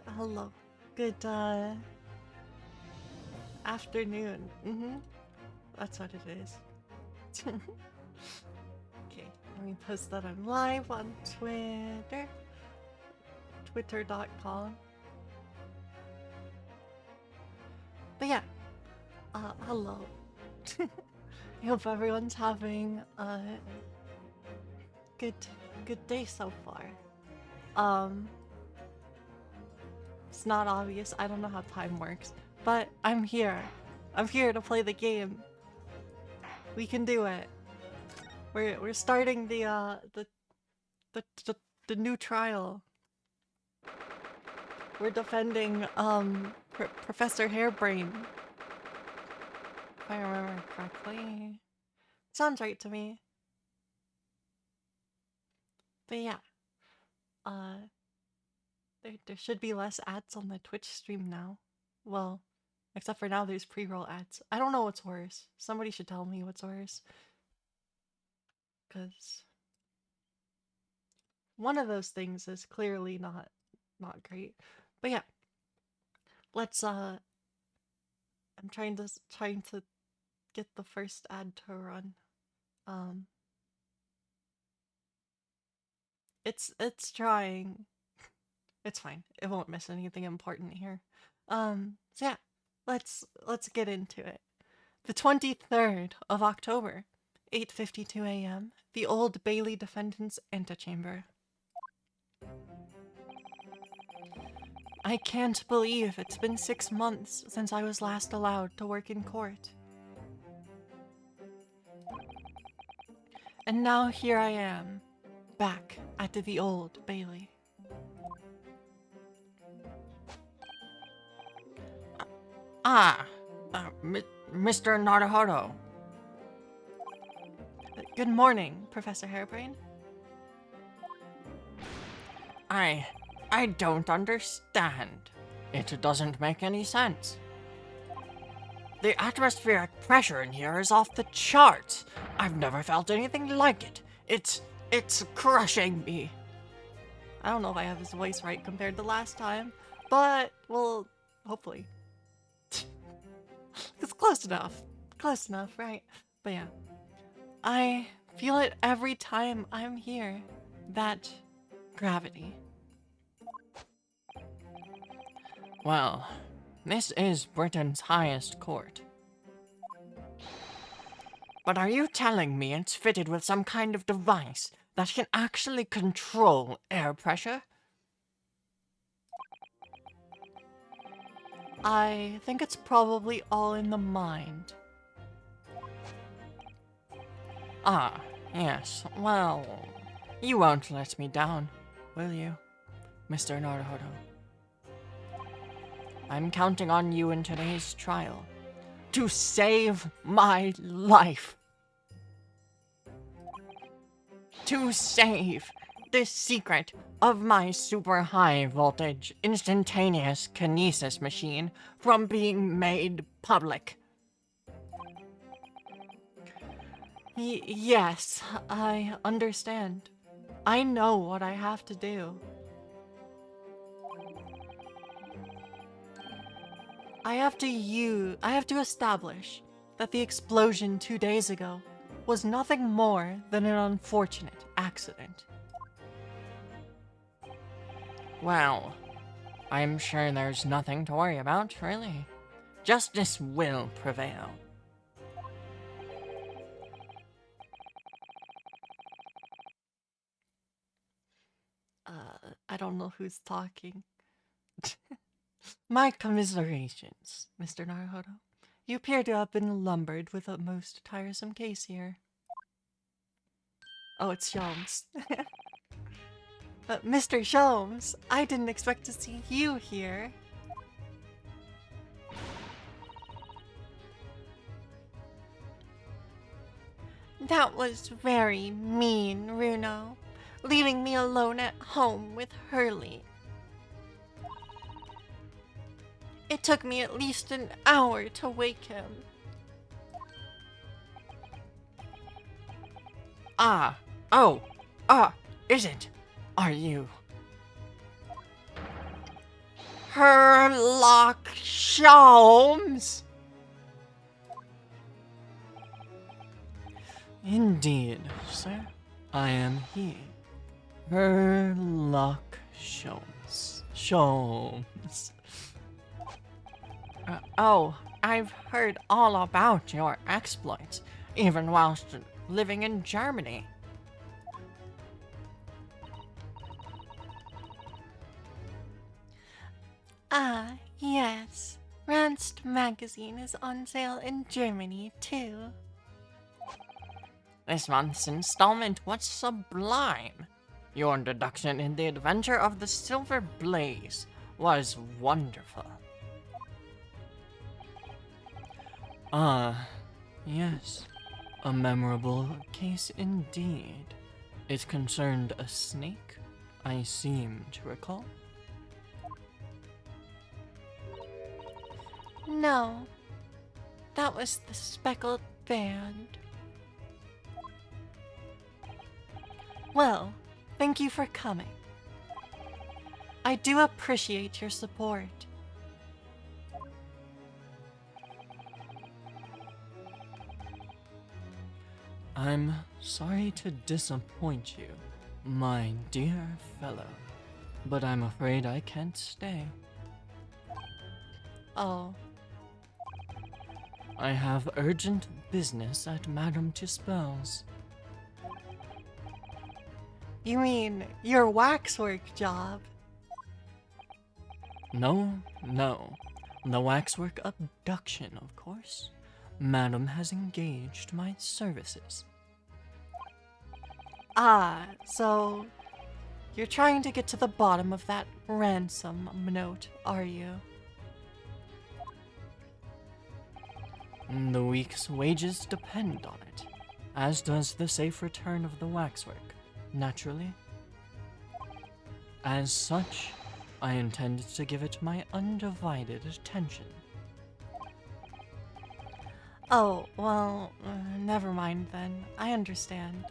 Hello. Good, afternoon. That's what it is. Okay, let me post that I'm live on Twitter. Twitter.com. But yeah, hello. I hope everyone's having a good day so far. It's not obvious. I don't know how time works, but I'm here. I'm here to play the game. We can do it. We're starting the new trial. We're defending Professor Hairbrain. If I remember correctly. Sounds right to me. But yeah. There should be less ads on the Twitch stream now. Well, except for now there's pre-roll ads. I don't know what's worse. Somebody should tell me what's worse. Cause one of those things is clearly not great. But yeah. Let's I'm trying to get the first ad to run. It's trying. It's fine. It won't miss anything important here. So yeah, let's get into it. The 23rd of October, 8:52 a.m. The Old Bailey Defendant's Antechamber. I can't believe it's been 6 months since I was last allowed to work in court. And now here I am, back at the Old Bailey. Mr. Naruhodo. Good morning, Professor Hairbrain. I don't understand. It doesn't make any sense. The atmospheric pressure in here is off the charts. I've never felt anything like it. It's crushing me. I don't know if I have his voice right compared to last time, but, well, hopefully. It's close enough. Close enough, right? But yeah. I feel it every time I'm here. That gravity. Well, this is Britain's highest court. But are you telling me it's fitted with some kind of device that can actually control air pressure? I think it's probably all in the mind. Ah, yes, well, you won't let me down, will you, Mr. Naruhodo? I'm counting on you in today's trial to save my life. To save the secret of my super high voltage instantaneous kinesis machine from being made public. Yes, I understand. I know what I have to do. I have to establish that the explosion 2 days ago was nothing more than an unfortunate accident. Well, I'm sure there's nothing to worry about, really. Justice will prevail. I don't know who's talking. My commiserations, Mr. Naruhodo. You appear to have been lumbered with a most tiresome case here. Oh, it's Sholmes. Mr. Sholmes, I didn't expect to see you here. That was very mean, Runo. Leaving me alone at home with Hurley. It took me at least an hour to wake him. Is it? Are you? Herlock Sholmes! Indeed, sir. I am he. Herlock Sholmes. Sholmes. Oh, I've heard all about your exploits, even whilst living in Germany. Ah, yes. Ranst magazine is on sale in Germany, too. This month's installment was sublime. Your introduction in the adventure of the Silver Blaze was wonderful. Ah, yes. A memorable case indeed. It concerned a snake, I seem to recall. No, that was the speckled band. Well, thank you for coming. I do appreciate your support. I'm sorry to disappoint you, my dear fellow, but I'm afraid I can't stay. Oh. I have urgent business at Madame Tispel's. You mean your waxwork job? No, no. The waxwork abduction, of course. Madam has engaged my services. Ah, so you're trying to get to the bottom of that ransom note, are you? The week's wages depend on it, as does the safe return of the waxwork, naturally. As such, I intend to give it my undivided attention. Oh, well, never mind then. I understand.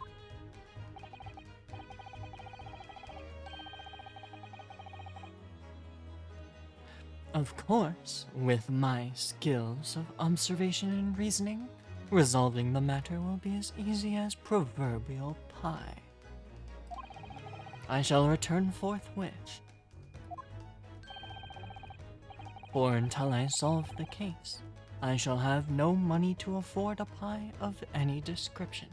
Of course, with my skills of observation and reasoning, resolving the matter will be as easy as proverbial pie. I shall return forthwith. For until I solve the case, I shall have no money to afford a pie of any description.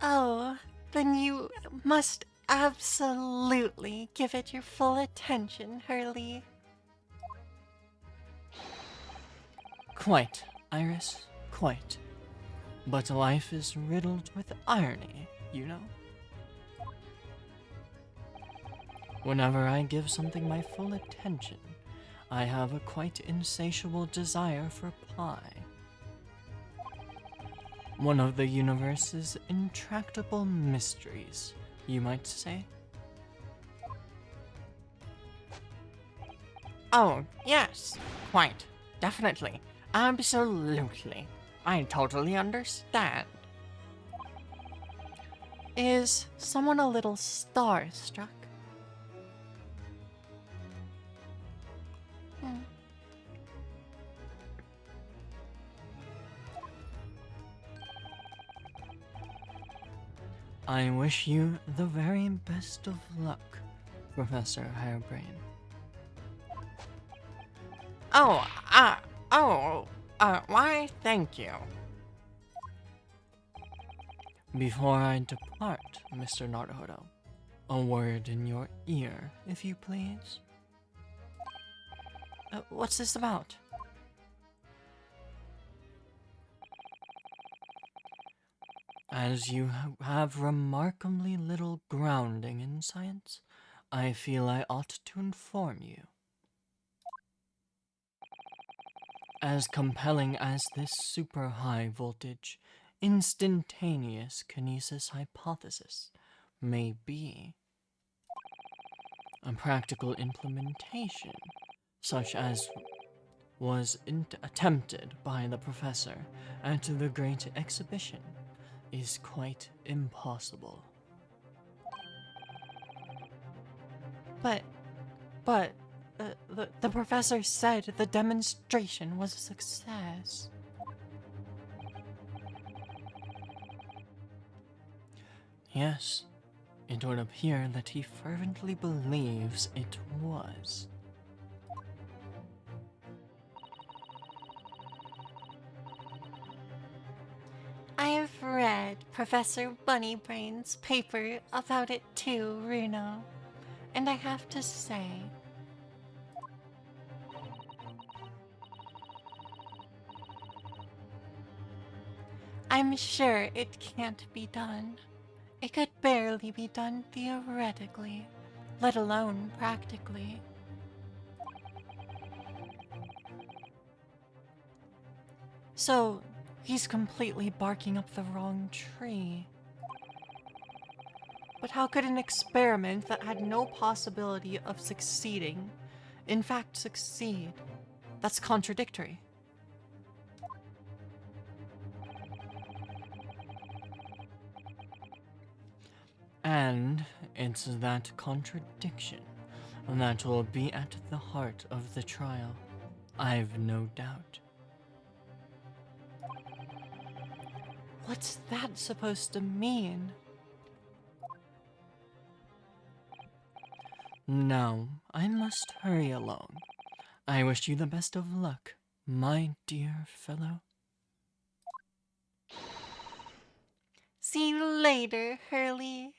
Oh, then you must absolutely give it your full attention, Hurley. Quite, Iris, quite. But life is riddled with irony, you know? Whenever I give something my full attention, I have a quite insatiable desire for pie. One of the universe's intractable mysteries, you might say. Oh, yes, quite, definitely, absolutely. I totally understand. Is someone a little starstruck? Hmm. I wish you the very best of luck, Professor Harebrain. Why, thank you. Before I depart, Mr. Naruhodo, a word in your ear, if you please. What's this about? As you have remarkably little grounding in science, I feel I ought to inform you. As compelling as this super high voltage, instantaneous kinesis hypothesis may be, a practical implementation, such as was attempted by the professor at the Great Exhibition, is quite impossible. But, but, the professor said the demonstration was a success. Yes, it would appear that he fervently believes it was. I've read Professor Bunnybrain's paper about it too, Runo. And I have to say, I'm sure it can't be done. It could barely be done theoretically, let alone practically. So, he's completely barking up the wrong tree. But how could an experiment that had no possibility of succeeding, in fact succeed? That's contradictory. And it's that contradiction that will be at the heart of the trial. I've no doubt. What's that supposed to mean? Now, I must hurry along. I wish you the best of luck, my dear fellow. See you later, Hurley.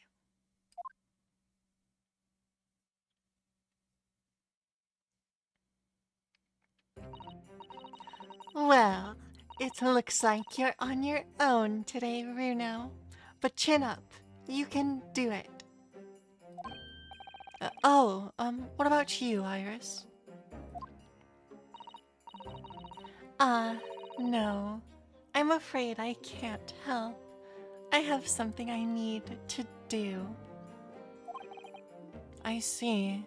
Well, it looks like you're on your own today, Runo. But chin up. You can do it. What about you, Iris? No. I'm afraid I can't help. I have something I need to do. I see.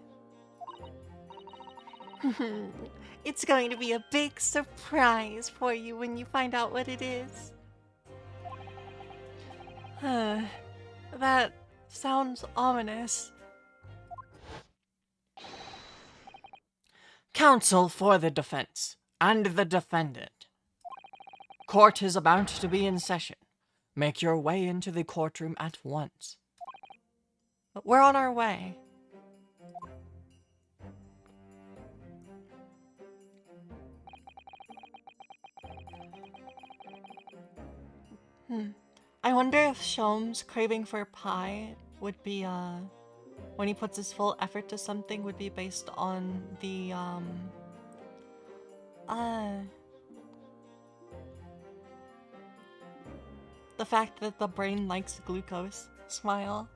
It's going to be a big surprise for you when you find out what it is. That sounds ominous. Counsel for the defense and the defendant. Court is about to be in session. Make your way into the courtroom at once. We're on our way. I wonder if Shom's craving for pie would be, when he puts his full effort to something, would be based on the fact that the brain likes glucose. Smile.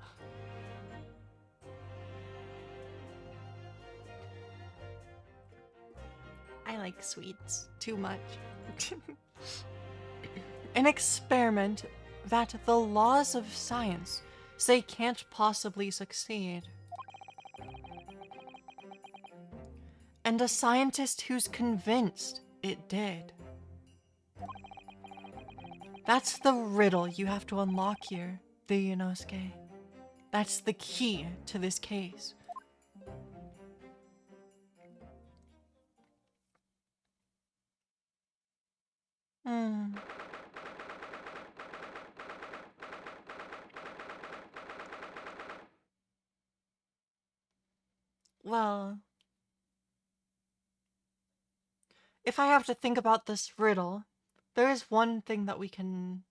I like sweets too much. An experiment that the laws of science say can't possibly succeed. And a scientist who's convinced it did. That's the riddle you have to unlock here, Ryunosuke. That's the key to this case. Well, if I have to think about this riddle, there is one thing that we can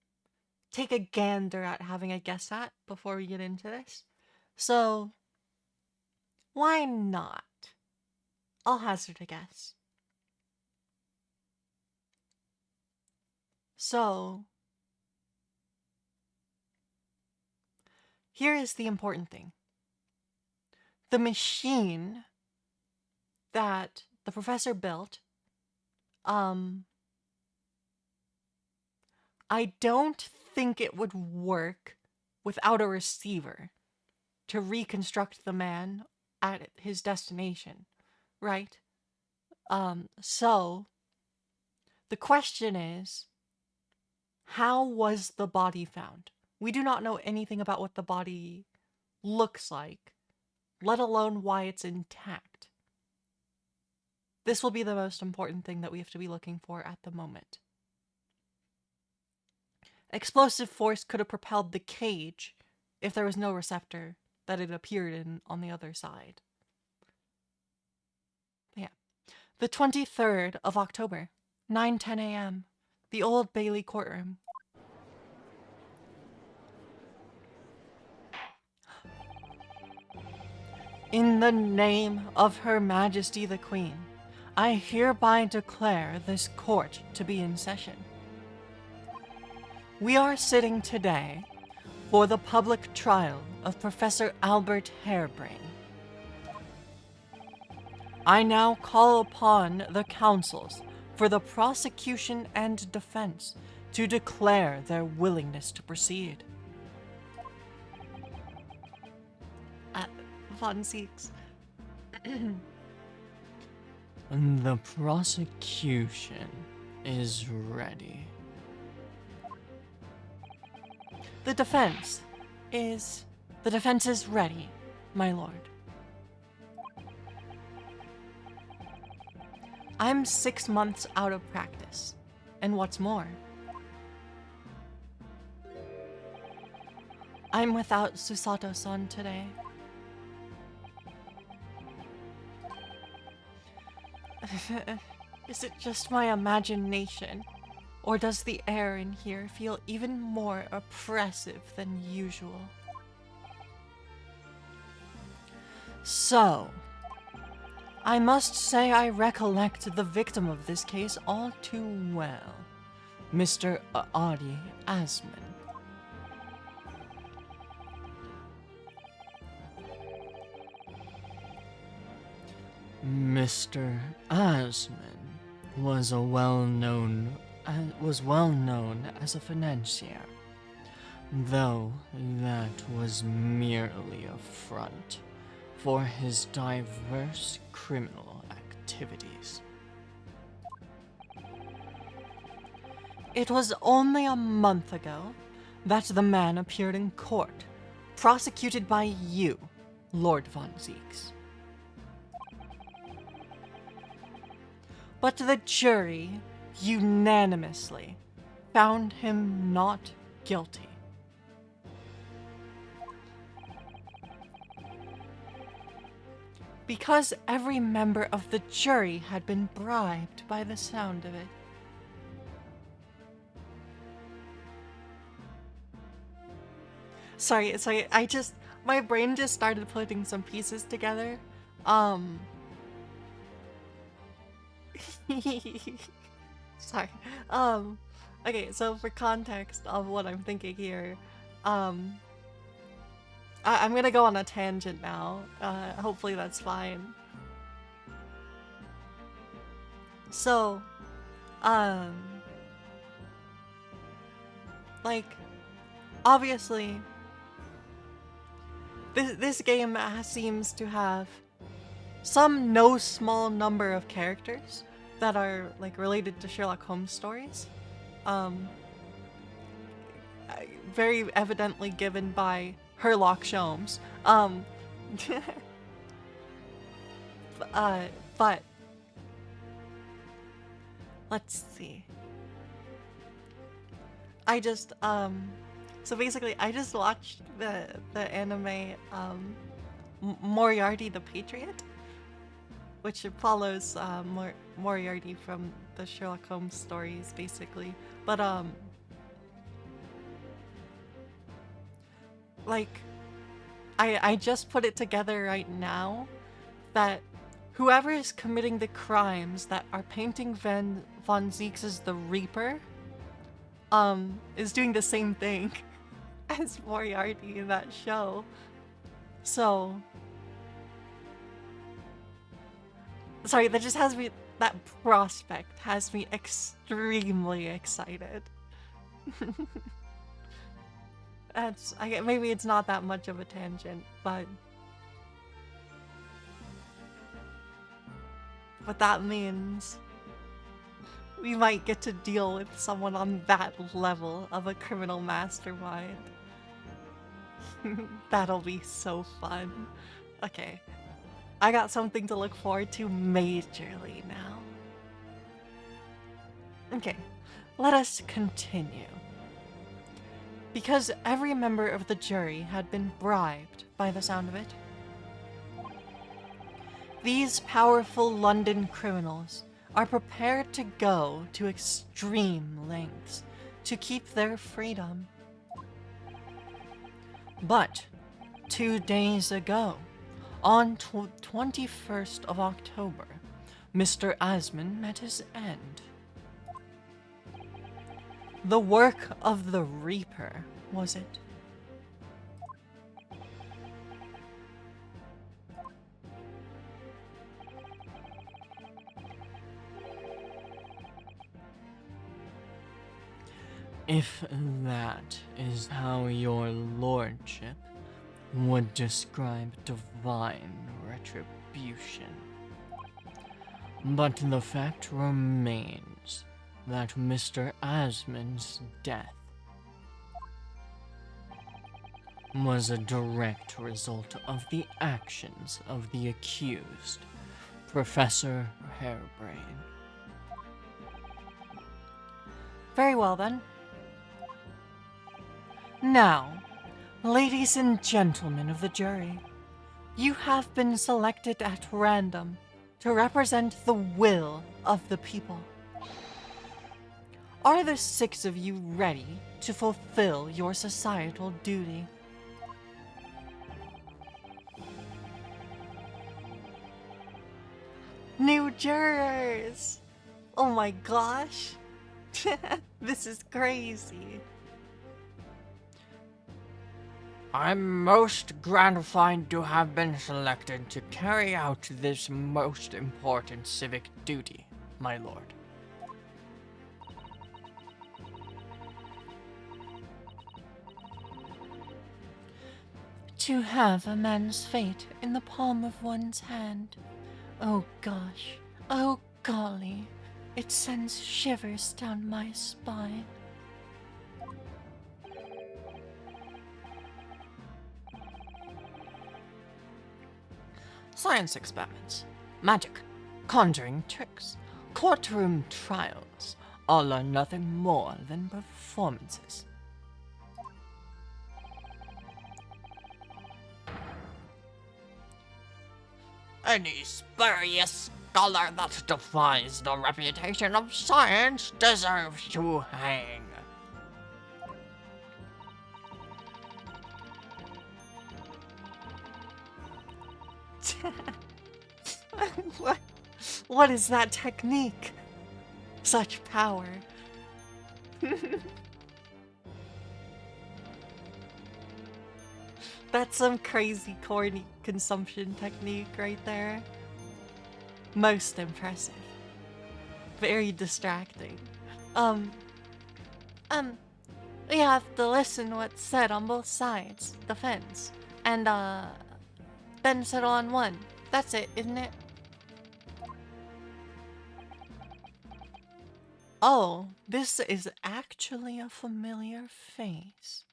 take a gander at having a guess at before we get into this. So, why not? I'll hazard a guess. So, here is the important thing. The machine that the professor built, I don't think it would work without a receiver to reconstruct the man at his destination, right? So the question is, how was the body found? We do not know anything about what the body looks like, let alone why it's intact. This will be the most important thing that we have to be looking for at the moment. Explosive force could have propelled the cage if there was no receptor that it appeared in on the other side. Yeah. The 23rd of October, 9:10 a.m., the Old Bailey courtroom. In the name of Her Majesty the Queen, I hereby declare this court to be in session. We are sitting today for the public trial of Professor Albert Harebrain. I now call upon the counsels for the prosecution and defense to declare their willingness to proceed. Von Seeks. The prosecution is ready. The defense is ready, my lord. I'm 6 months out of practice, and what's more, I'm without Susato-san today. Is it just my imagination? Or does the air in here feel even more oppressive than usual? So, I must say I recollect the victim of this case all too well, Mr. Adi Asman. Mr. Asman was well known as a financier, though that was merely a front for his diverse criminal activities. It was only a month ago that the man appeared in court, prosecuted by you, Lord Von Zeeks. But the jury unanimously found him not guilty. Because every member of the jury had been bribed by the sound of it. Sorry, my brain just started putting some pieces together. Sorry. Okay, so for context of what I'm thinking here, I'm gonna go on a tangent now. Hopefully that's fine. So, like, obviously, this game seems to have some no small number of characters that are like related to Sherlock Holmes stories. Very evidently given by Herlock Sholmes. But let's see. So basically I just watched the anime Moriarty the Patriot, which follows Moriarty from the Sherlock Holmes stories, basically. But like, I just put it together right now that whoever is committing the crimes that are painting Von Zeeks as the Reaper, is doing the same thing as Moriarty in that show. So, sorry, that prospect has me extremely excited. Maybe it's not that much of a tangent, but that means we might get to deal with someone on that level of a criminal mastermind. That'll be so fun. Okay. I got something to look forward to majorly now. Okay, let us continue. Because every member of the jury had been bribed by the sound of it, these powerful London criminals are prepared to go to extreme lengths to keep their freedom. But 2 days ago, on 21st of October, Mr. Asman met his end. The work of the Reaper, was it? If that is how your lordship would describe divine retribution. But the fact remains that Mr. Asman's death was a direct result of the actions of the accused, Professor Harebrain. Very well then. Now, ladies and gentlemen of the jury, you have been selected at random to represent the will of the people. Are the 6 of you ready to fulfill your societal duty? New jurors! Oh my gosh! This is crazy. I'm most gratified to have been selected to carry out this most important civic duty, my lord. To have a man's fate in the palm of one's hand. Oh gosh, oh golly, it sends shivers down my spine. Science experiments, magic, conjuring tricks, courtroom trials, all are nothing more than performances. Any spurious scholar that defies the reputation of science deserves to hang. what, what is that technique? Such power. That's some crazy corny consumption technique right there. Most impressive. Very distracting. Um, we have to listen to what's said on both sides, the fence, and then settle on one. That's it, isn't it? Oh, this is actually a familiar face.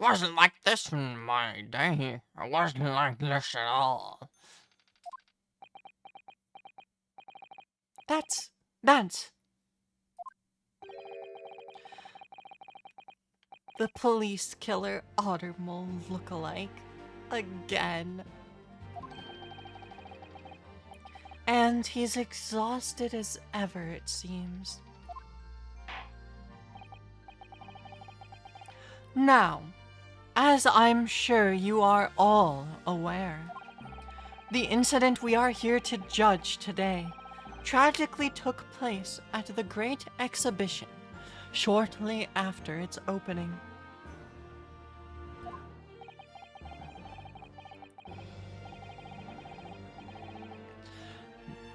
Wasn't like this in my day. It wasn't like this at all. That's the police killer Ottermole lookalike. Again. And he's exhausted as ever, it seems. Now, as I'm sure you are all aware, the incident we are here to judge today tragically took place at the Great Exhibition shortly after its opening.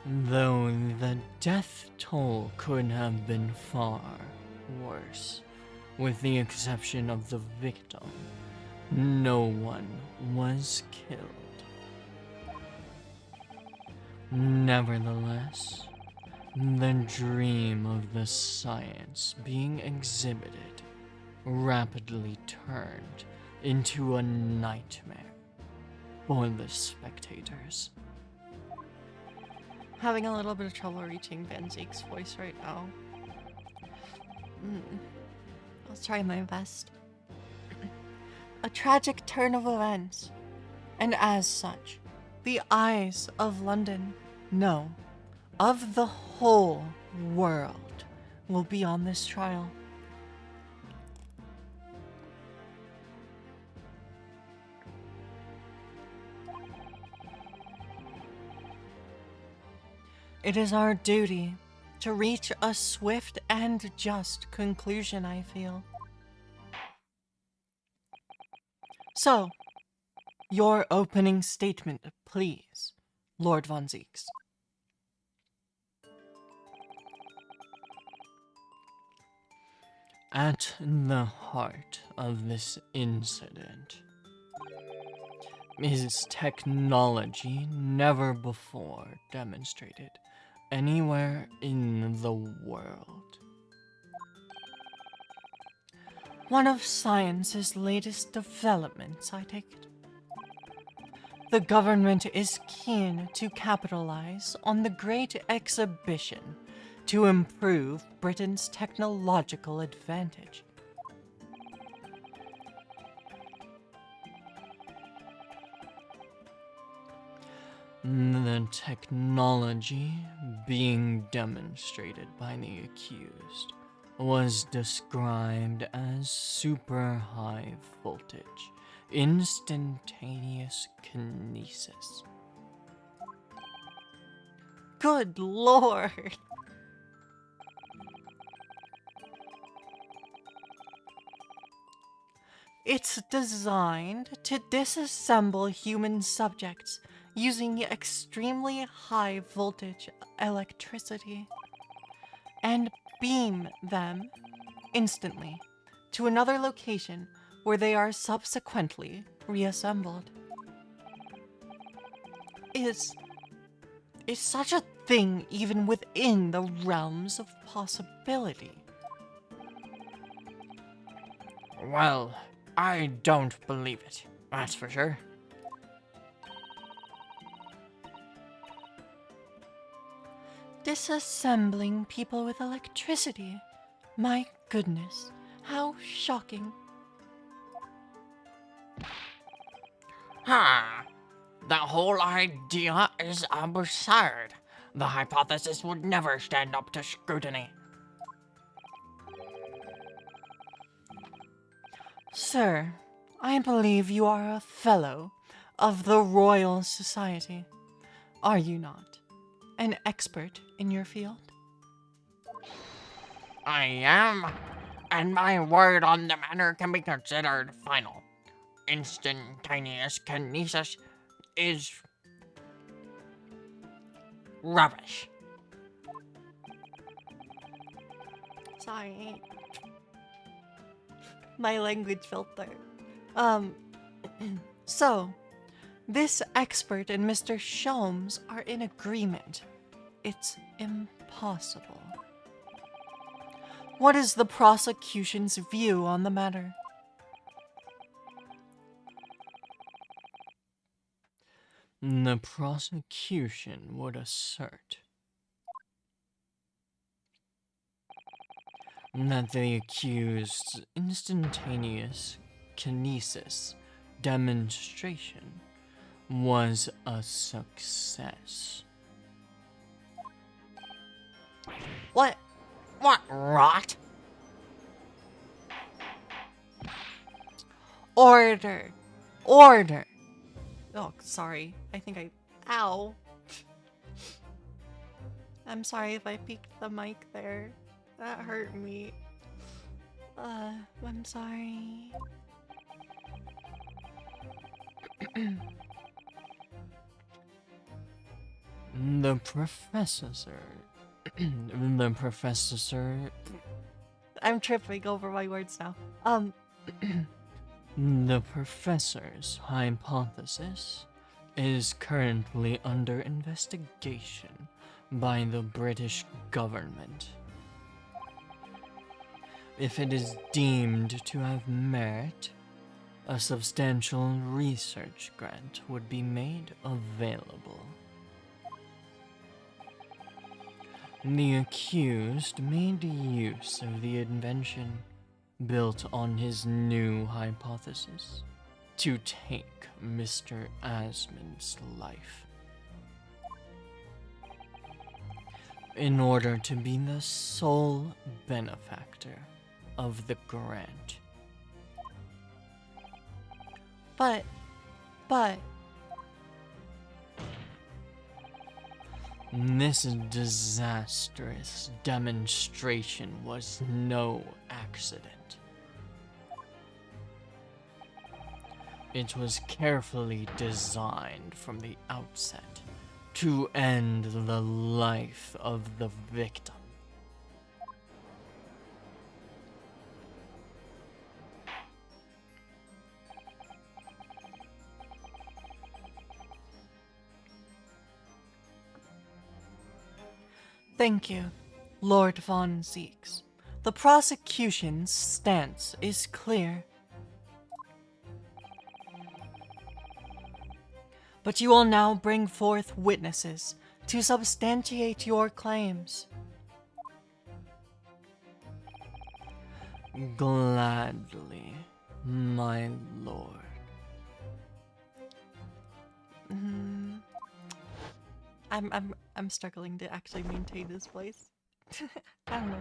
Though the death toll could have been far worse, with the exception of the victim, no one was killed. Nevertheless, the dream of the science being exhibited rapidly turned into a nightmare for the spectators. Having a little bit of trouble reaching Van Zeke's voice right now. I'll try my best. A tragic turn of events, and as such, the eyes of London, no, of the whole world, will be on this trial. It is our duty to reach a swift and just conclusion, I feel. So, your opening statement, please, Lord Von Zeeks. At the heart of this incident is technology never before demonstrated anywhere in the world. One of science's latest developments, I take it. The government is keen to capitalize on the Great Exhibition to improve Britain's technological advantage. The technology being demonstrated by the accused was described as super high voltage, instantaneous kinesis. Good lord! It's designed to disassemble human subjects using extremely high voltage electricity and beam them instantly to another location where they are subsequently reassembled. Is such a thing even within the realms of possibility? Well, I don't believe it, that's for sure. Disassembling people with electricity. My goodness, how shocking. Huh. The whole idea is absurd. The hypothesis would never stand up to scrutiny. Sir, I believe you are a fellow of the Royal Society. Are you not? An expert in your field? I am, and my word on the matter can be considered final. Instantaneous kinesis is rubbish. Sorry. My language filter. So, this expert and Mr. Sholmes are in agreement. It's impossible. What is the prosecution's view on the matter? The prosecution would assert that the accused's instantaneous kinesis demonstration was a success. What? What rot? Order! Order! Oh, sorry. I think I... Ow. I'm sorry if I peeked the mic there. That hurt me. I'm sorry. The professor. The professor. I'm tripping over my words now. The professor's hypothesis is currently under investigation by the British government. If it is deemed to have merit, a substantial research grant would be made available. The accused made use of the invention built on his new hypothesis to take Mr. Asmund's life. In order to be the sole benefactor of the grant. But, This disastrous demonstration was no accident. It was carefully designed from the outset to end the life of the victim. thank you, Lord Von Zeeks. The prosecution's stance is clear. But you will now bring forth witnesses to substantiate your claims. Gladly, my lord. I'm struggling to actually maintain this voice. I don't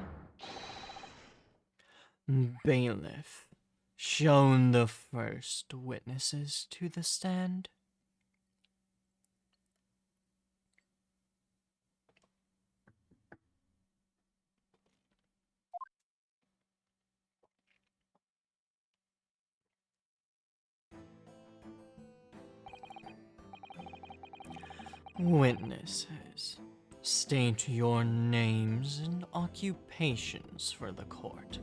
know. Bailiff, shown the first witnesses to the stand. Witnesses, state your names and occupations for the court.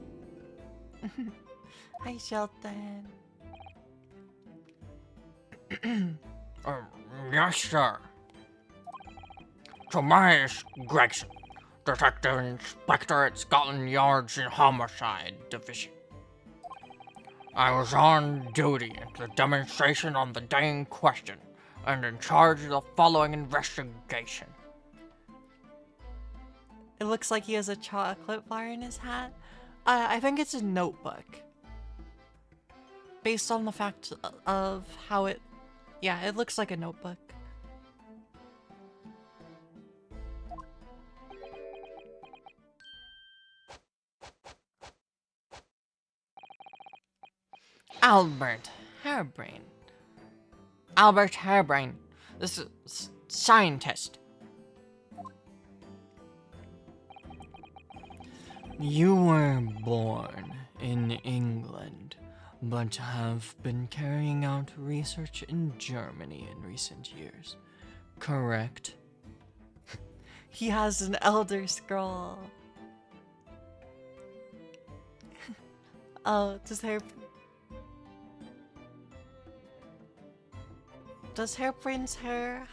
Hi, Shelton. Yes, sir. Tobias Gregson, Detective Inspector at Scotland Yard's Homicide Division. I was on duty at the demonstration on the day in question, and in charge of the following investigation. It looks like he has a chocolate bar in his hat. I think it's a notebook. Based on the fact of how it... Yeah, it looks like a notebook. Albert Harebrain. Albert Harebrain, this is scientist. You were born in England, but have been carrying out research in Germany in recent years, correct? He has an Elder Scroll. Oh, Does Hairbrain's hair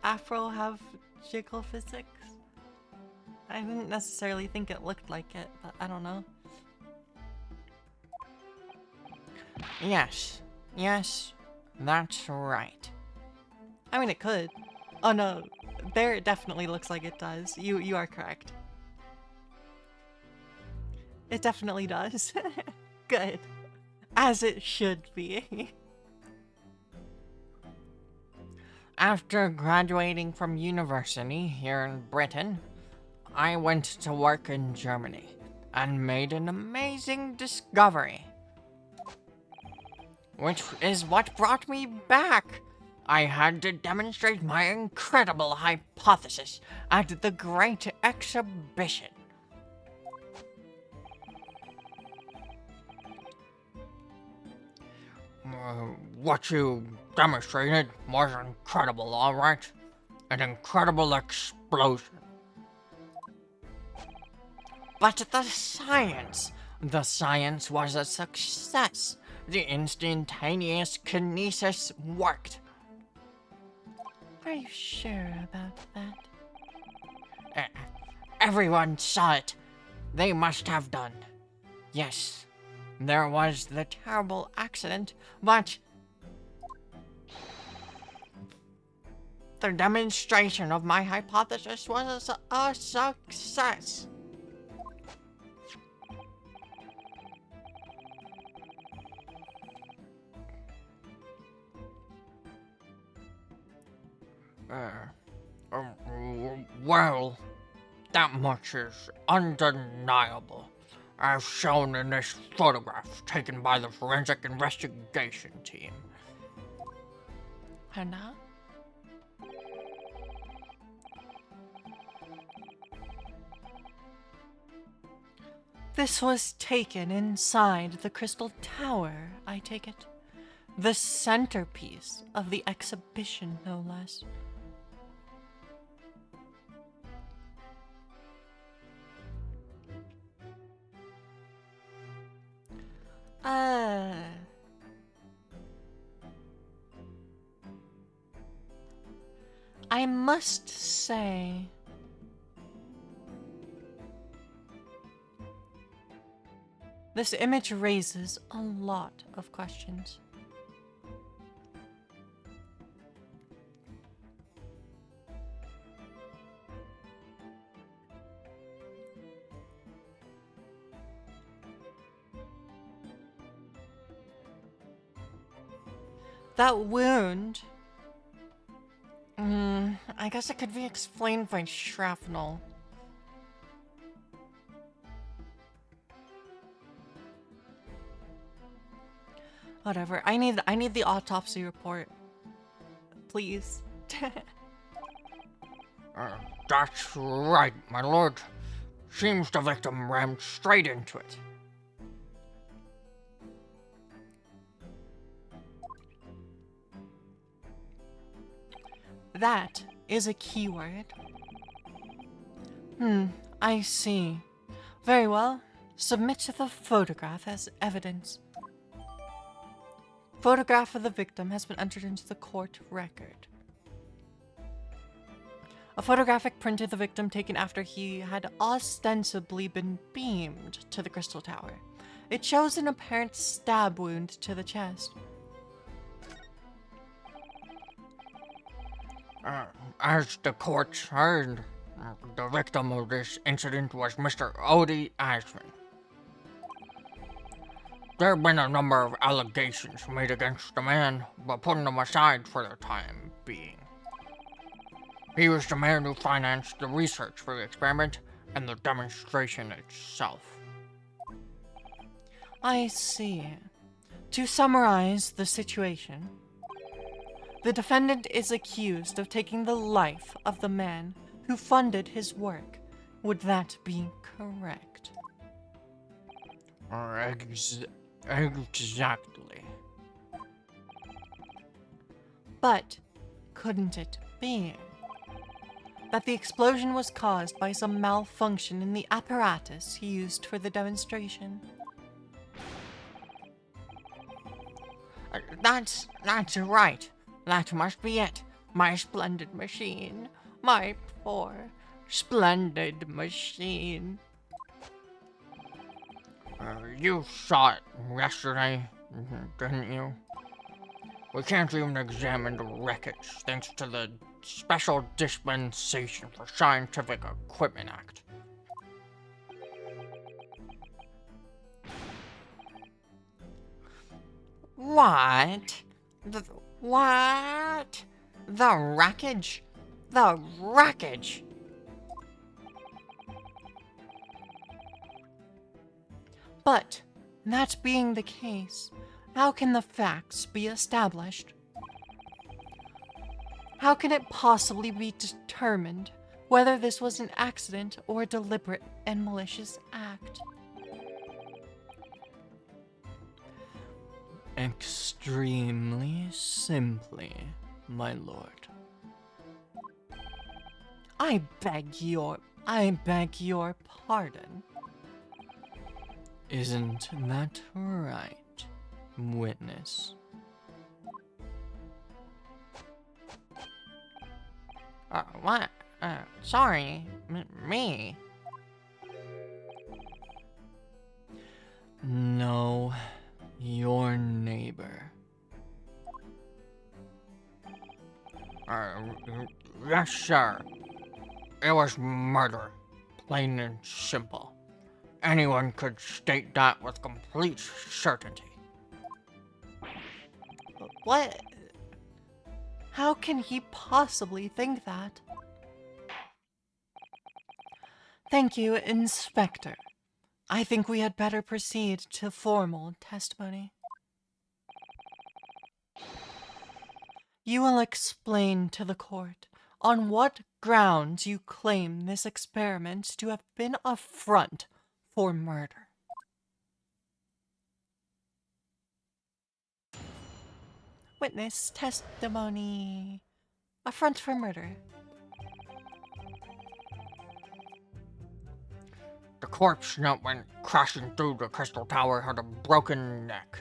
afro have jiggle physics? I didn't necessarily think it looked like it, but I don't know. Yes, that's right. I mean, it could. Oh no, there it definitely looks like it does. You are correct. It definitely does. Good. As it should be. After graduating from university here in Britain, I went to work in Germany and made an amazing discovery. Which is what brought me back. I had to demonstrate my incredible hypothesis at the Great Exhibition. What you demonstrated was incredible, alright? An incredible explosion. But the science was a success. The instantaneous kinesis worked. Are you sure about that? Everyone saw it. They must have done. Yes, there was the terrible accident, but the demonstration of my hypothesis was a success. Well, that much is undeniable, as shown in this photograph taken by the forensic investigation team. Hannah? This was taken inside the Crystal Tower, I take it. The centerpiece of the exhibition, no less. Uh... I must say... This image raises a lot of questions. That wound... I guess it could be explained by shrapnel. Whatever. I need the autopsy report. Please. That's right, my lord. Seems the victim rammed straight into it. That is a keyword. I see. Very well. Submit the photograph as evidence. Photograph of the victim has been entered into the court record. A photographic print of the victim taken after he had ostensibly been beamed to the Crystal Tower. It shows an apparent stab wound to the chest. As the court heard, the victim of this incident was Mr. Odie Ashman. There have been a number of allegations made against the man, but putting them aside for the time being. He was the man who financed the research for the experiment and the demonstration itself. I see. To summarize the situation, the defendant is accused of taking the life of the man who funded his work. Would that be correct? Exactly. But couldn't it be that the explosion was caused by some malfunction in the apparatus he used for the demonstration? That's right. That must be it. My splendid machine. My poor, splendid machine. You saw it yesterday, didn't you? We can't even examine the wreckage thanks to the Special Dispensation for Scientific Equipment Act. What? What? The wreckage? The wreckage? But, that being the case, how can the facts be established? How can it possibly be determined whether this was an accident or a deliberate and malicious act? Extremely simply, my lord. I beg your pardon. Isn't that right, witness? What? Sorry, me. Yes, sir. It was murder. Plain and simple. Anyone could state that with complete certainty. What? How can he possibly think that? Thank you, Inspector. I think we had better proceed to formal testimony. You will explain to the court on what grounds you claim this experiment to have been a front for murder. Witness testimony. A front for murder. The corpse that went crashing through the crystal tower had a broken neck.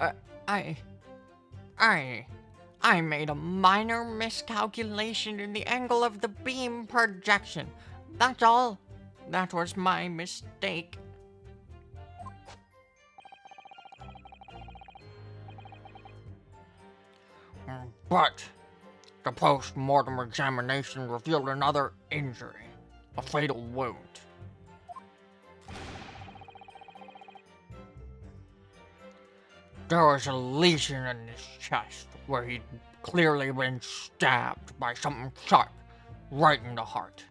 Uh, I... I... I made a minor miscalculation in the angle of the beam projection. That's all. That was my mistake. But the post-mortem examination revealed another injury, a fatal wound. There was a lesion in his chest where he'd clearly been stabbed by something sharp, right in the heart.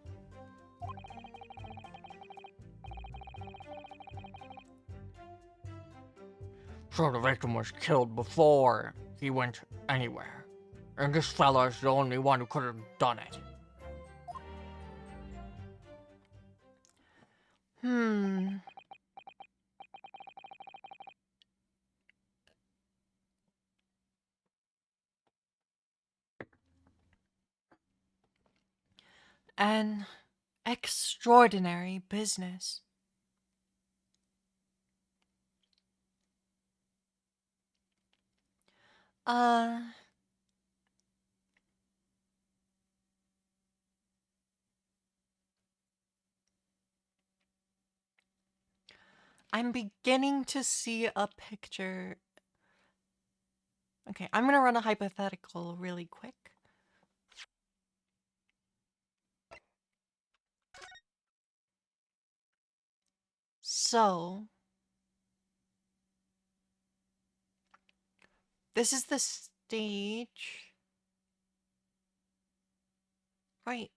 So the victim was killed before he went anywhere. And this fella's the only one who could have done it. An extraordinary business. Uh, I'm beginning to see a picture. Okay, I'm gonna run a hypothetical really quick. So, this is the stage. Right.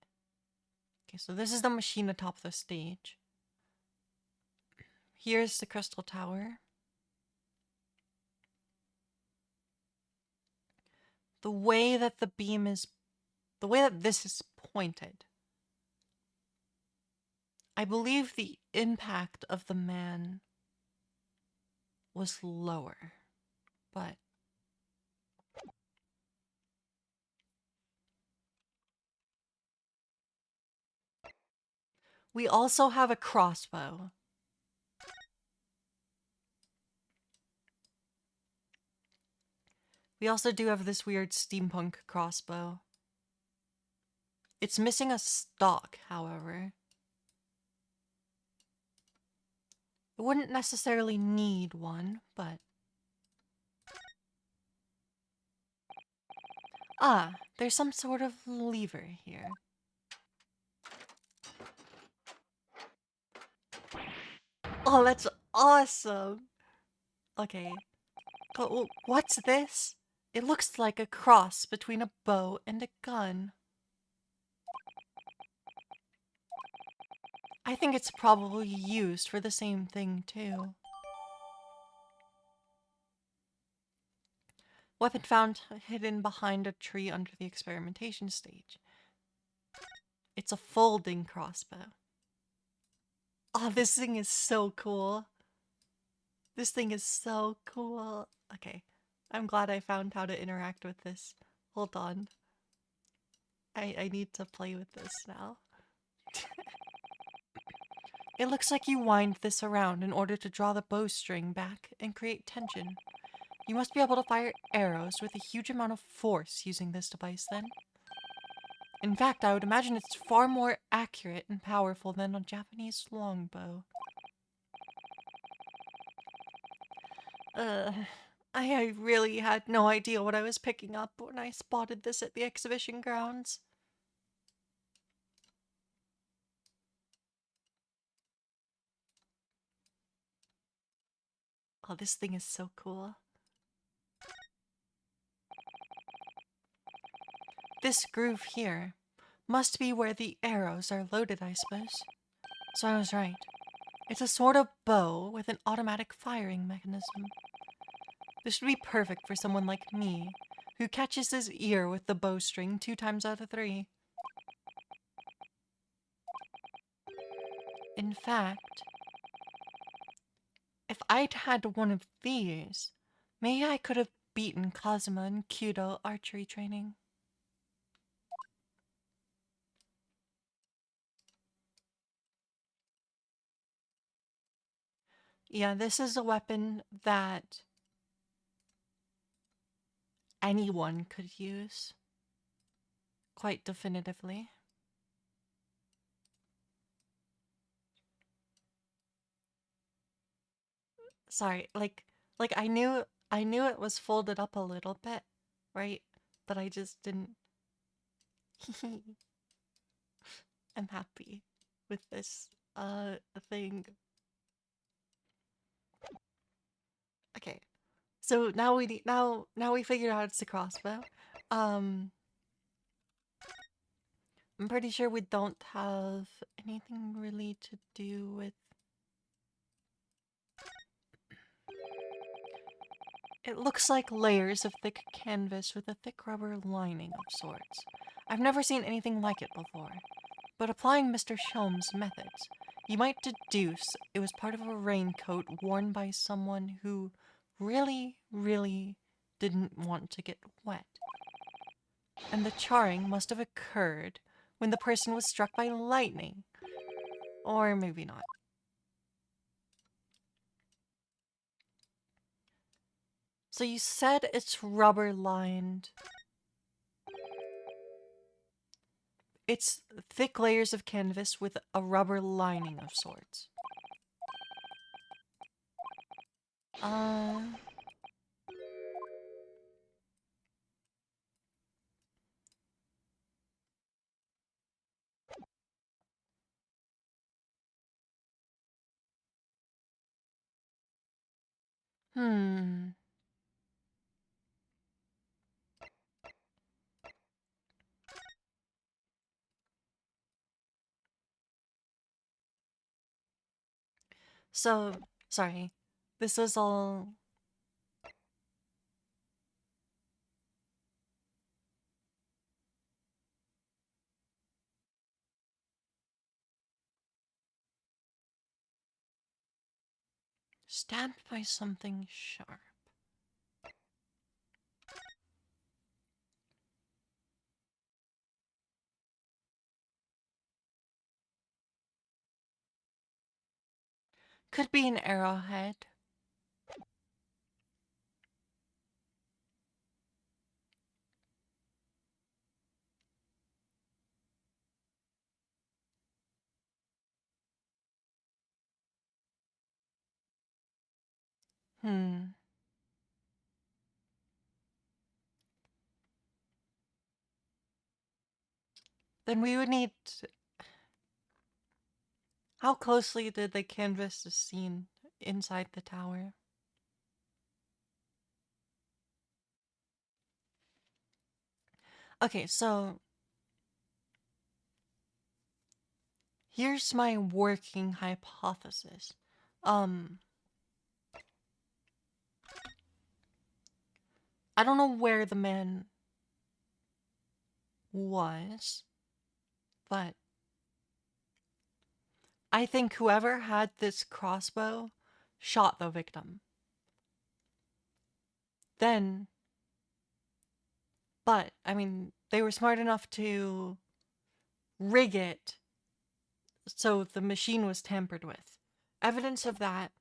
Okay, so this is the machine atop the stage. Here's the crystal tower. The way that the way that this is pointed, I believe the impact of the man was lower, but we also have a crossbow. We also do have this weird steampunk crossbow. It's missing a stock, however. It wouldn't necessarily need one, but... Ah, there's some sort of lever here. Oh, that's awesome! Okay. But what's this? It looks like a cross between a bow and a gun. I think it's probably used for the same thing, too. Weapon found hidden behind a tree under the experimentation stage. It's a folding crossbow. Oh, this thing is so cool. This thing is so cool. Okay, I'm glad I found how to interact with this. Hold on. I need to play with this now. It looks like you wind this around in order to draw the bowstring back and create tension. You must be able to fire arrows with a huge amount of force using this device then. In fact, I would imagine it's far more accurate and powerful than a Japanese longbow. Uh, I really had no idea what I was picking up when I spotted this at the exhibition grounds. Oh, this thing is so cool. This groove here must be where the arrows are loaded, I suppose. So I was right. It's a sort of bow with an automatic firing mechanism. This would be perfect for someone like me, who catches his ear with the bowstring 2 times out of 3. In fact, if I'd had one of these, maybe I could have beaten Kazuma in Kyudo archery training. Yeah, this is a weapon that anyone could use, quite definitively. Sorry, like I knew it was folded up a little bit, right? But I just didn't. I'm happy with this thing. Okay. So now we need now we figured out it's a crossbow. Um I'm pretty sure we don't have anything really to do with. It looks like layers of thick canvas with a thick rubber lining of sorts. I've never seen anything like it before, but applying Mr. Shelm's methods, you might deduce it was part of a raincoat worn by someone who really, really didn't want to get wet. And the charring must have occurred when the person was struck by lightning. Or maybe not. So you said it's rubber lined. It's thick layers of canvas with a rubber lining of sorts. Uh, hmm. So, sorry. This is all. Stabbed by something sharp. Could be an arrowhead. Hmm. Then we would need. How closely did the canvas is seen inside the tower? Okay, so here's my working hypothesis. Um, I don't know where the man was, but I think whoever had this crossbow shot the victim. Then, but I mean, they were smart enough to rig it so the machine was tampered with. Evidence of that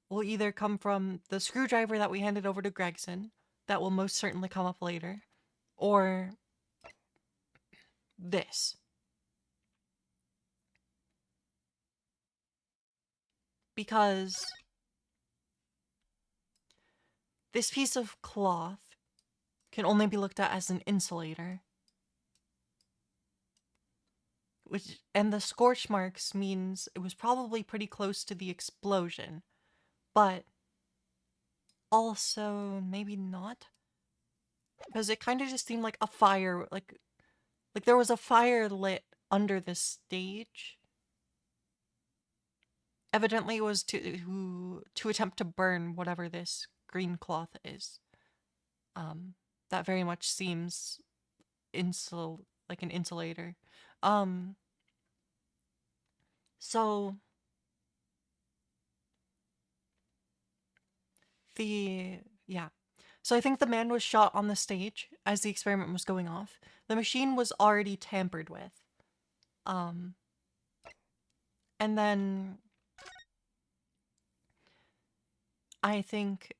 will either come from the screwdriver that we handed over to Gregson, that will most certainly come up later, or this. Because this piece of cloth can only be looked at as an insulator. And the scorch marks means it was probably pretty close to the explosion, but also maybe not, because it kind of just seemed like a fire, like there was a fire lit under the stage. Evidently, it was to attempt to burn whatever this green cloth is. That very much seems like an insulator. Um, so yeah. So I think the man was shot on the stage as the experiment was going off. The machine was already tampered with. Um, and then I think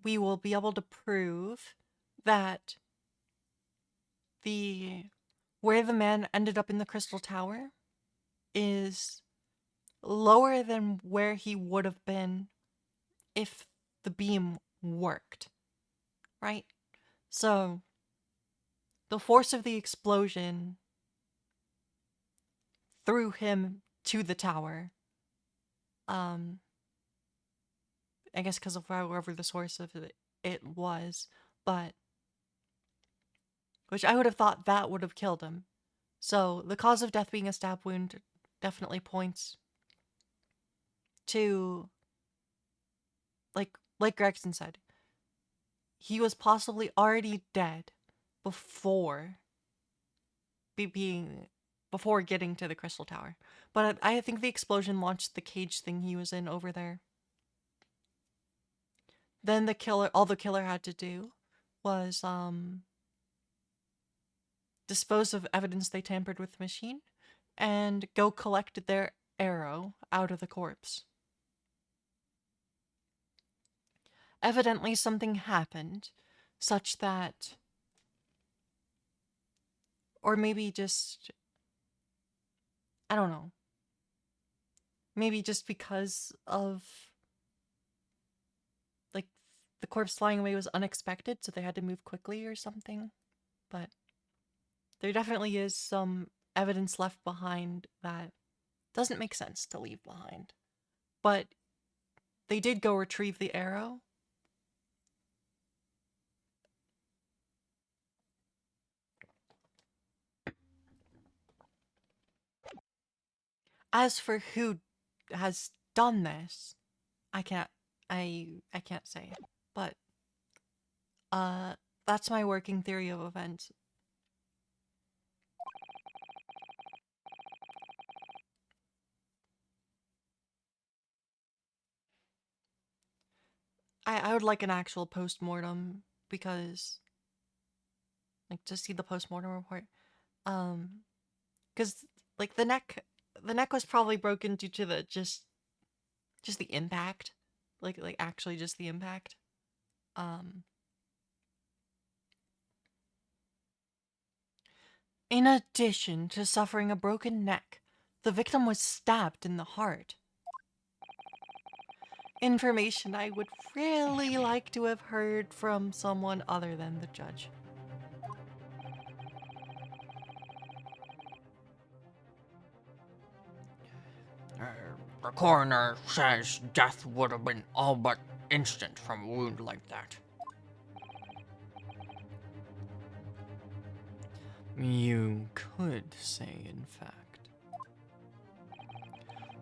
we will be able to prove that where the man ended up in the Crystal Tower is lower than where he would have been if the beam worked, right? So the force of the explosion threw him to the tower. I guess because of wherever the source of it was, but which I would have thought that would have killed him. So the cause of death being a stab wound definitely points to, like Gregson said, he was possibly already dead before before getting to the Crystal Tower. But I think the explosion launched the cage thing he was in over there. Then all the killer had to do was dispose of evidence they tampered with the machine and go collect their arrow out of the corpse. Evidently something happened such that, or maybe just, I don't know, maybe just because of, like, the corpse flying away was unexpected, so they had to move quickly or something. But there definitely is some evidence left behind that doesn't make sense to leave behind. But they did go retrieve the arrow. As for who has done this, I can't say. But that's my working theory of events. I would like an actual post-mortem because, like, to see the post-mortem report. Because, like, the neck was probably broken due to the just the impact. Like actually just the impact. In addition to suffering a broken neck, the victim was stabbed in the heart. Information I would really like to have heard from someone other than the judge. The coroner says death would have been all but instant from a wound like that. You could say, in fact,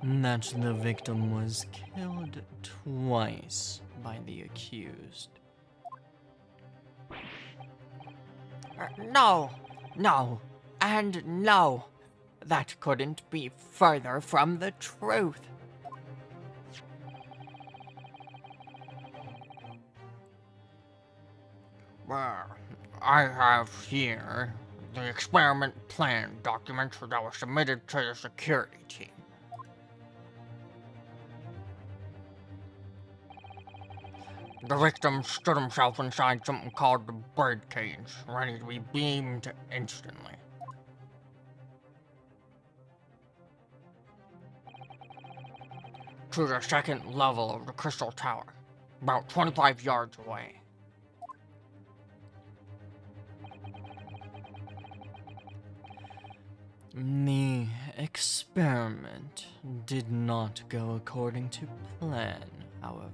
that the victim was killed twice by the accused. No, and no. That couldn't be further from the truth. I have here the experiment plan documents that were submitted to the security team. The victim stood himself inside something called the bird cage, ready to be beamed instantly. To the second level of the Crystal Tower, about 25 yards away. The experiment did not go according to plan, however.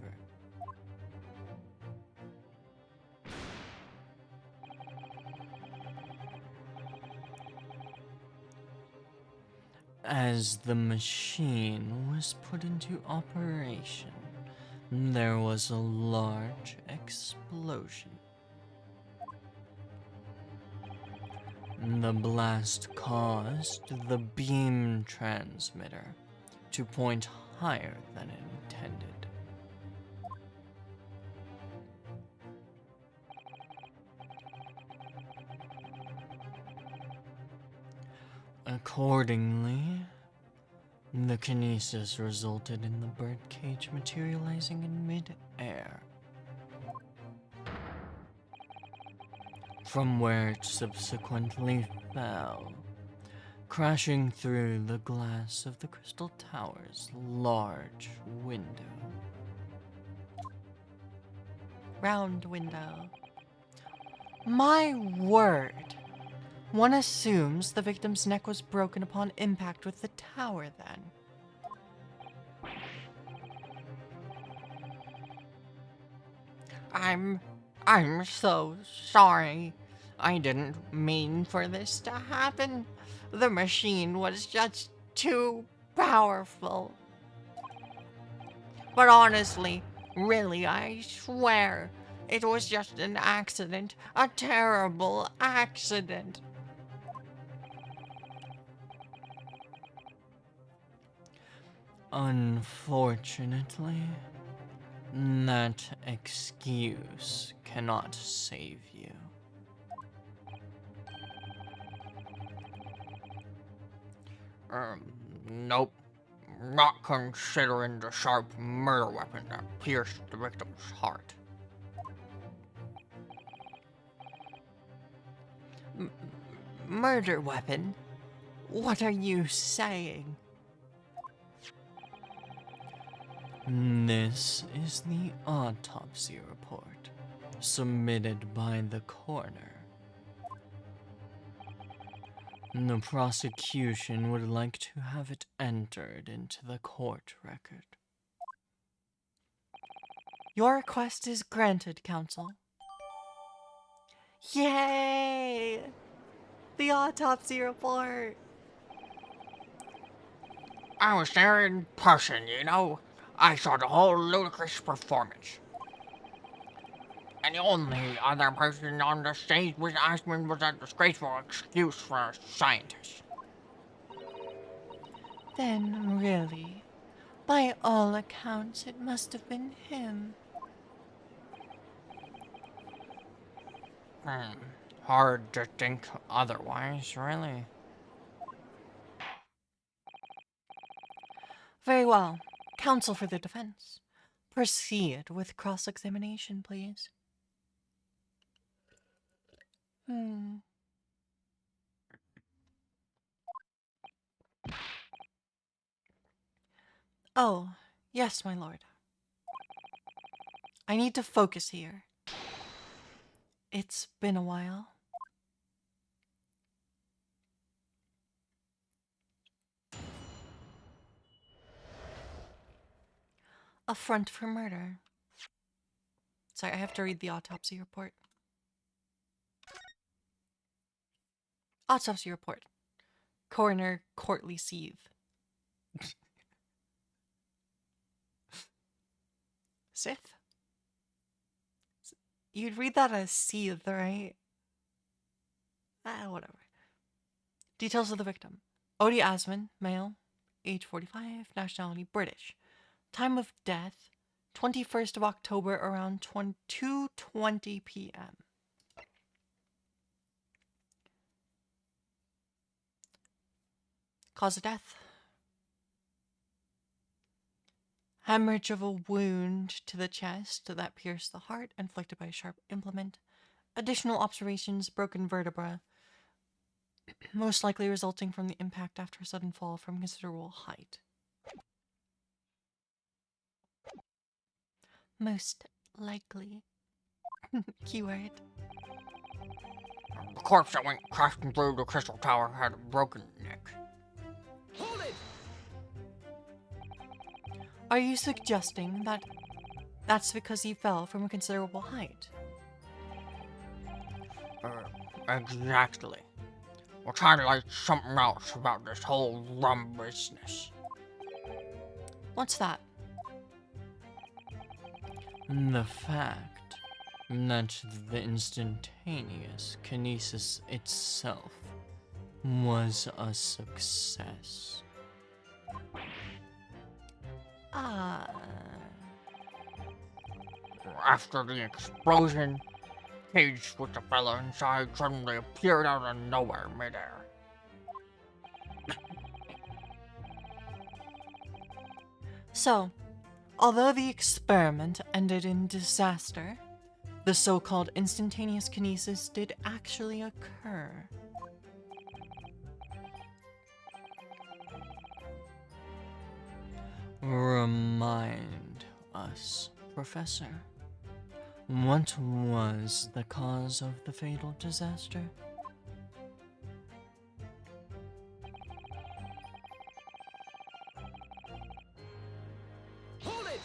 As the machine was put into operation, there was a large explosion. The blast caused the beam transmitter to point higher than intended. Accordingly, the kinesis resulted in the birdcage materializing in mid-air, from where it subsequently fell, crashing through the glass of the Crystal Tower's large window. Round window. My word. One assumes the victim's neck was broken upon impact with the tower then. I'm so sorry. I didn't mean for this to happen. The machine was just too powerful. But honestly, really, I swear, it was just an accident. A terrible accident. Unfortunately, that excuse cannot save you. Nope. Not considering the sharp murder weapon that pierced the victim's heart. Murder weapon? What are you saying? This is the autopsy report submitted by the coroner. The prosecution would like to have it entered into the court record. Your request is granted, counsel. Yay! The autopsy report! I was there in person, you know. I saw the whole ludicrous performance. And the only other person on the stage with Asmund was a disgraceful excuse for a scientist. Then, really, by all accounts, it must have been him. Hard to think otherwise, really. Very well. Counsel for the defense. Proceed with cross-examination, please. Oh, yes, my lord. I need to focus here. It's been a while. Affront for murder. Sorry, I have to read the autopsy report. Autopsy report. Coroner Courtly Seethe. Sith? You'd read that as Seethe, right? Whatever. Details of the victim. Odie Asman, male, age 45, nationality British. Time of death, 21st of October around 2:20 p.m. Cause of death. Hemorrhage of a wound to the chest that pierced the heart, inflicted by a sharp implement. Additional observations, broken vertebra, most likely resulting from the impact after a sudden fall from considerable height. Most likely. Keyword. The corpse that went crashing through the crystal tower had a broken neck. Hold it! Are you suggesting that that's because he fell from a considerable height? Exactly. Which highlights something else about this whole rum business. What's that? The fact that the instantaneous kinesis itself was a success. Ah. After the explosion, caged with the fella inside suddenly appeared out of nowhere midair. So, although the experiment ended in disaster, the so-called instantaneous kinesis did actually occur. Remind us, Professor. What was the cause of the fatal disaster? Hold it!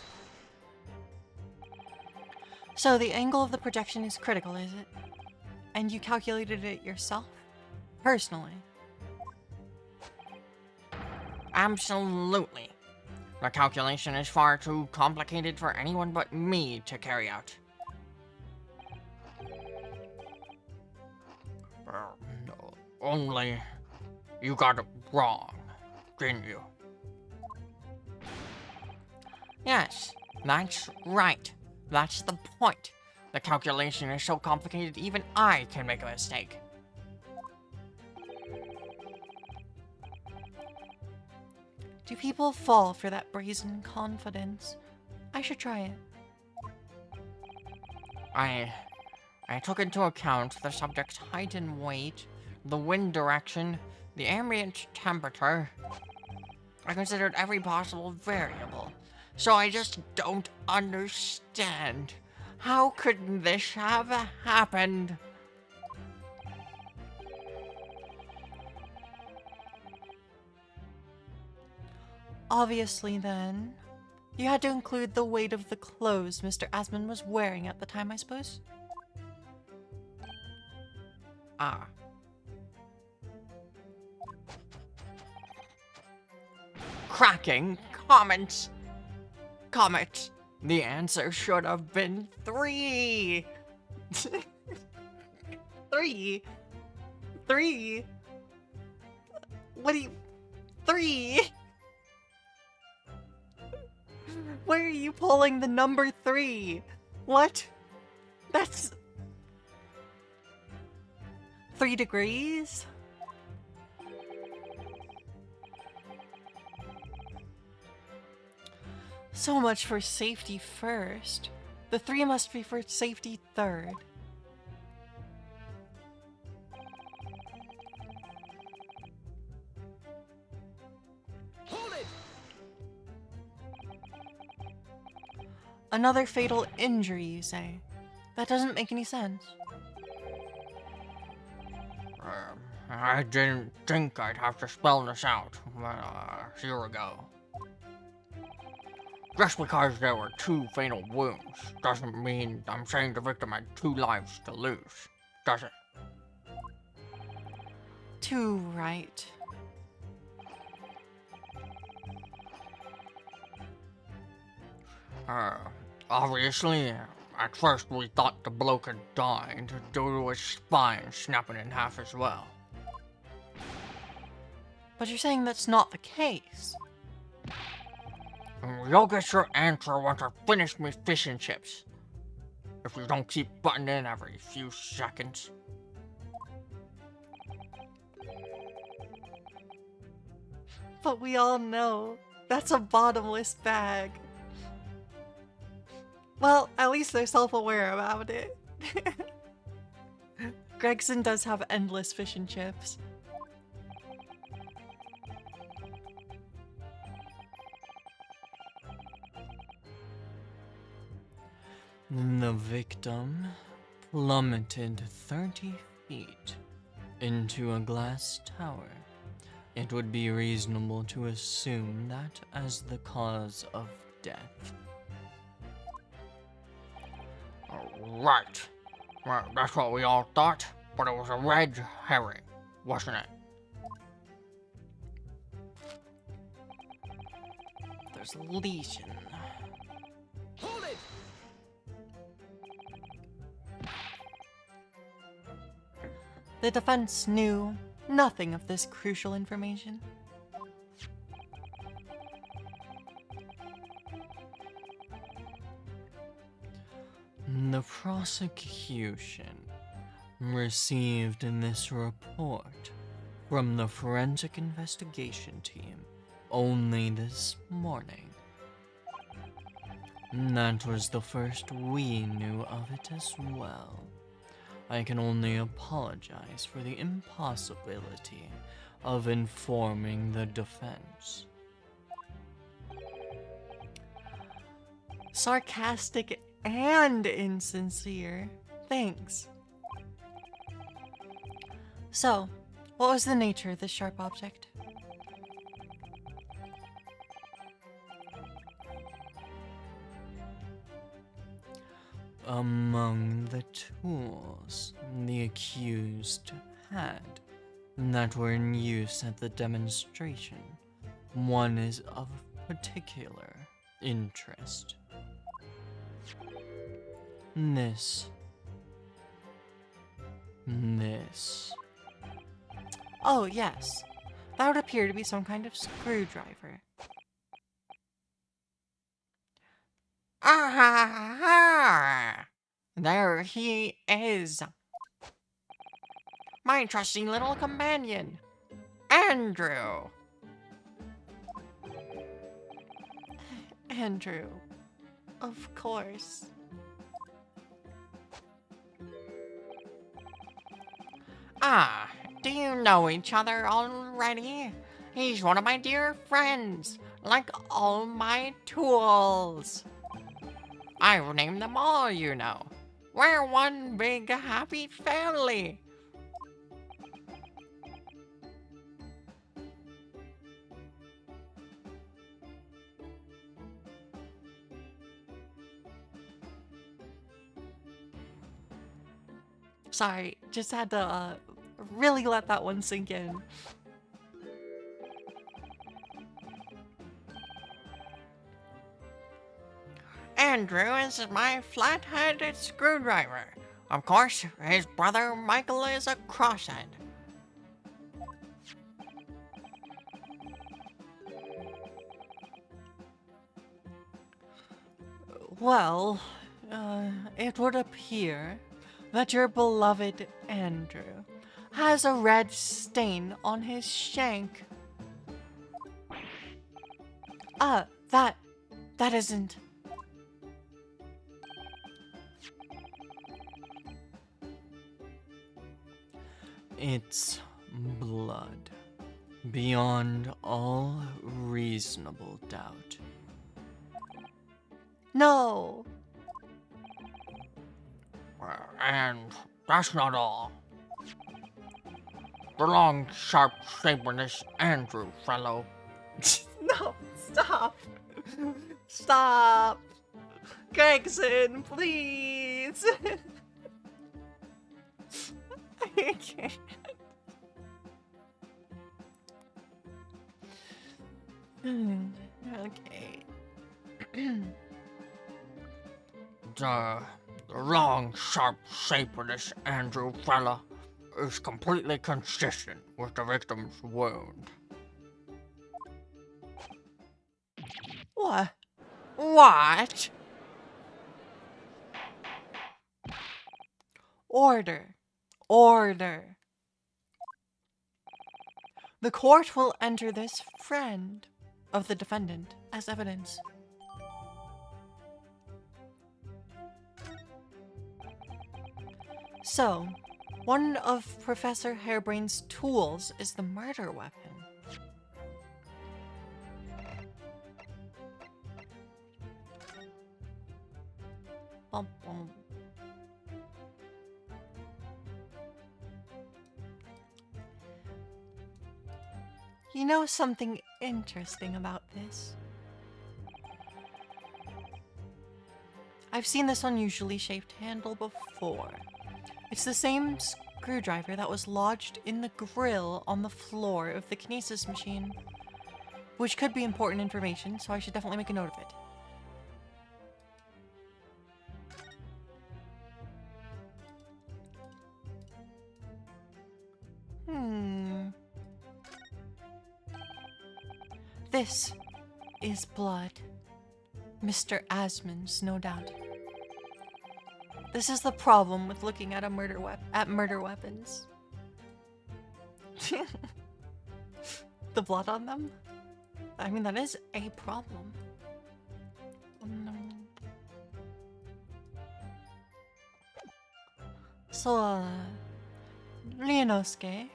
So the angle of the projection is critical, is it? And you calculated it yourself? Personally? Absolutely. The calculation is far too complicated for anyone but me to carry out. No, only you got it wrong, didn't you? Yes, that's right. That's the point. The calculation is so complicated even I can make a mistake. Do people fall for that brazen confidence? I should try it. I took into account the subject's height and weight, the wind direction, the ambient temperature. I considered every possible variable. So I just don't understand. How could this have happened? Obviously, then, you had to include the weight of the clothes Mr. Asman was wearing at the time, I suppose? Ah. Cracking comments. Comet. The answer should have been 3. 3? 3? What do you... 3? Where are you pulling the number 3? What? That's... 3 degrees? So much for safety first. The 3 must be for safety third. Hold it! Another fatal injury, you say? That doesn't make any sense. I didn't think I'd have to spell this out, but here we go. Just because there were 2 fatal wounds doesn't mean I'm saying the victim had 2 lives to lose, does it? 2 right. Obviously, at first we thought the bloke had died due to his spine snapping in half as well. But you're saying that's not the case. You'll get your answer once I finish me fish and chips. If you don't keep butting in every few seconds. But we all know that's a bottomless bag. Well, at least they're self-aware about it. Gregson does have endless fish and chips. The victim plummeted 30 feet into a glass tower, it would be reasonable to assume that as the cause of death. Right. Well, that's what we all thought, but it was a red herring, wasn't it? There's lesion. Hold it! The defense knew nothing of this crucial information. The prosecution received this report from the forensic investigation team only this morning. That was the first we knew of it as well. I can only apologize for the impossibility of informing the defense. Sarcastic and insincere. Thanks. So, what was the nature of this sharp object? Among the tools the accused had that were in use at the demonstration, one is of particular interest. This. Oh, yes. That would appear to be some kind of screwdriver. Ah! There he is. My trusty little companion, Andrew. Andrew. Of course. Ah, do you know each other already? He's one of my dear friends, like all my tools. I've named them all, you know. We're one big happy family. Sorry, just had to really let that one sink in. Andrew is my flat-headed screwdriver. Of course, his brother Michael is a crosshead. Well, it would appear that your beloved Andrew has a red stain on his shank. That isn't. It's blood, beyond all reasonable doubt. No. And that's not all. The long, sharp shape of this Andrew fellow. No, stop. Stop. Gregson, please. I can't. Okay. The long, sharp shape of this Andrew fella is completely consistent with the victim's wound. What? What? Order. Order. The court will enter this friend of the defendant as evidence. So, one of Professor Harebrain's tools is the murder weapon. Bum, bum. You know something interesting about this? I've seen this unusually shaped handle before. It's the same screwdriver that was lodged in the grill on the floor of the kinesis machine, which could be important information, so I should definitely make a note of it. This is blood. Mr. Asmon's, no doubt. This is the problem with looking at murder weapons. The blood on them? I mean, that is a problem. So, Leonosuke,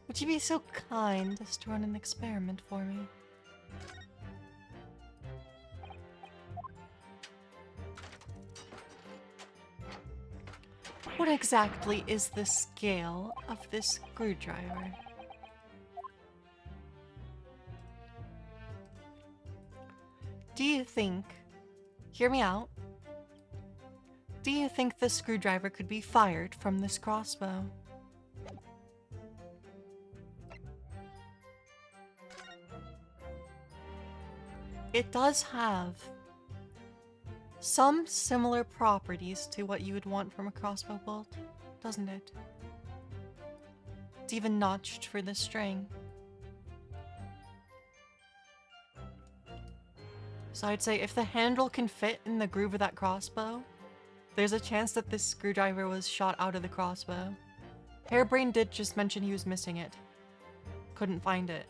would you be so kind as to run an experiment for me? What exactly is the scale of this screwdriver? Do you think, hear me out, do you think the screwdriver could be fired from this crossbow? It does have some similar properties to what you would want from a crossbow bolt, doesn't it? It's even notched for the string. So I'd say if the handle can fit in the groove of that crossbow, there's a chance that this screwdriver was shot out of the crossbow. Hairbrain did just mention he was missing it. Couldn't find it.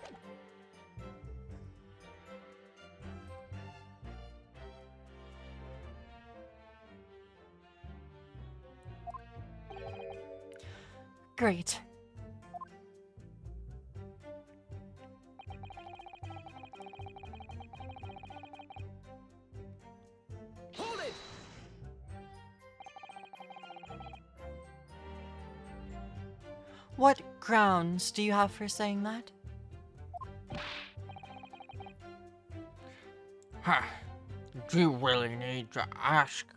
Great. Hold it! What grounds do you have for saying that? Huh. Do you really need to ask?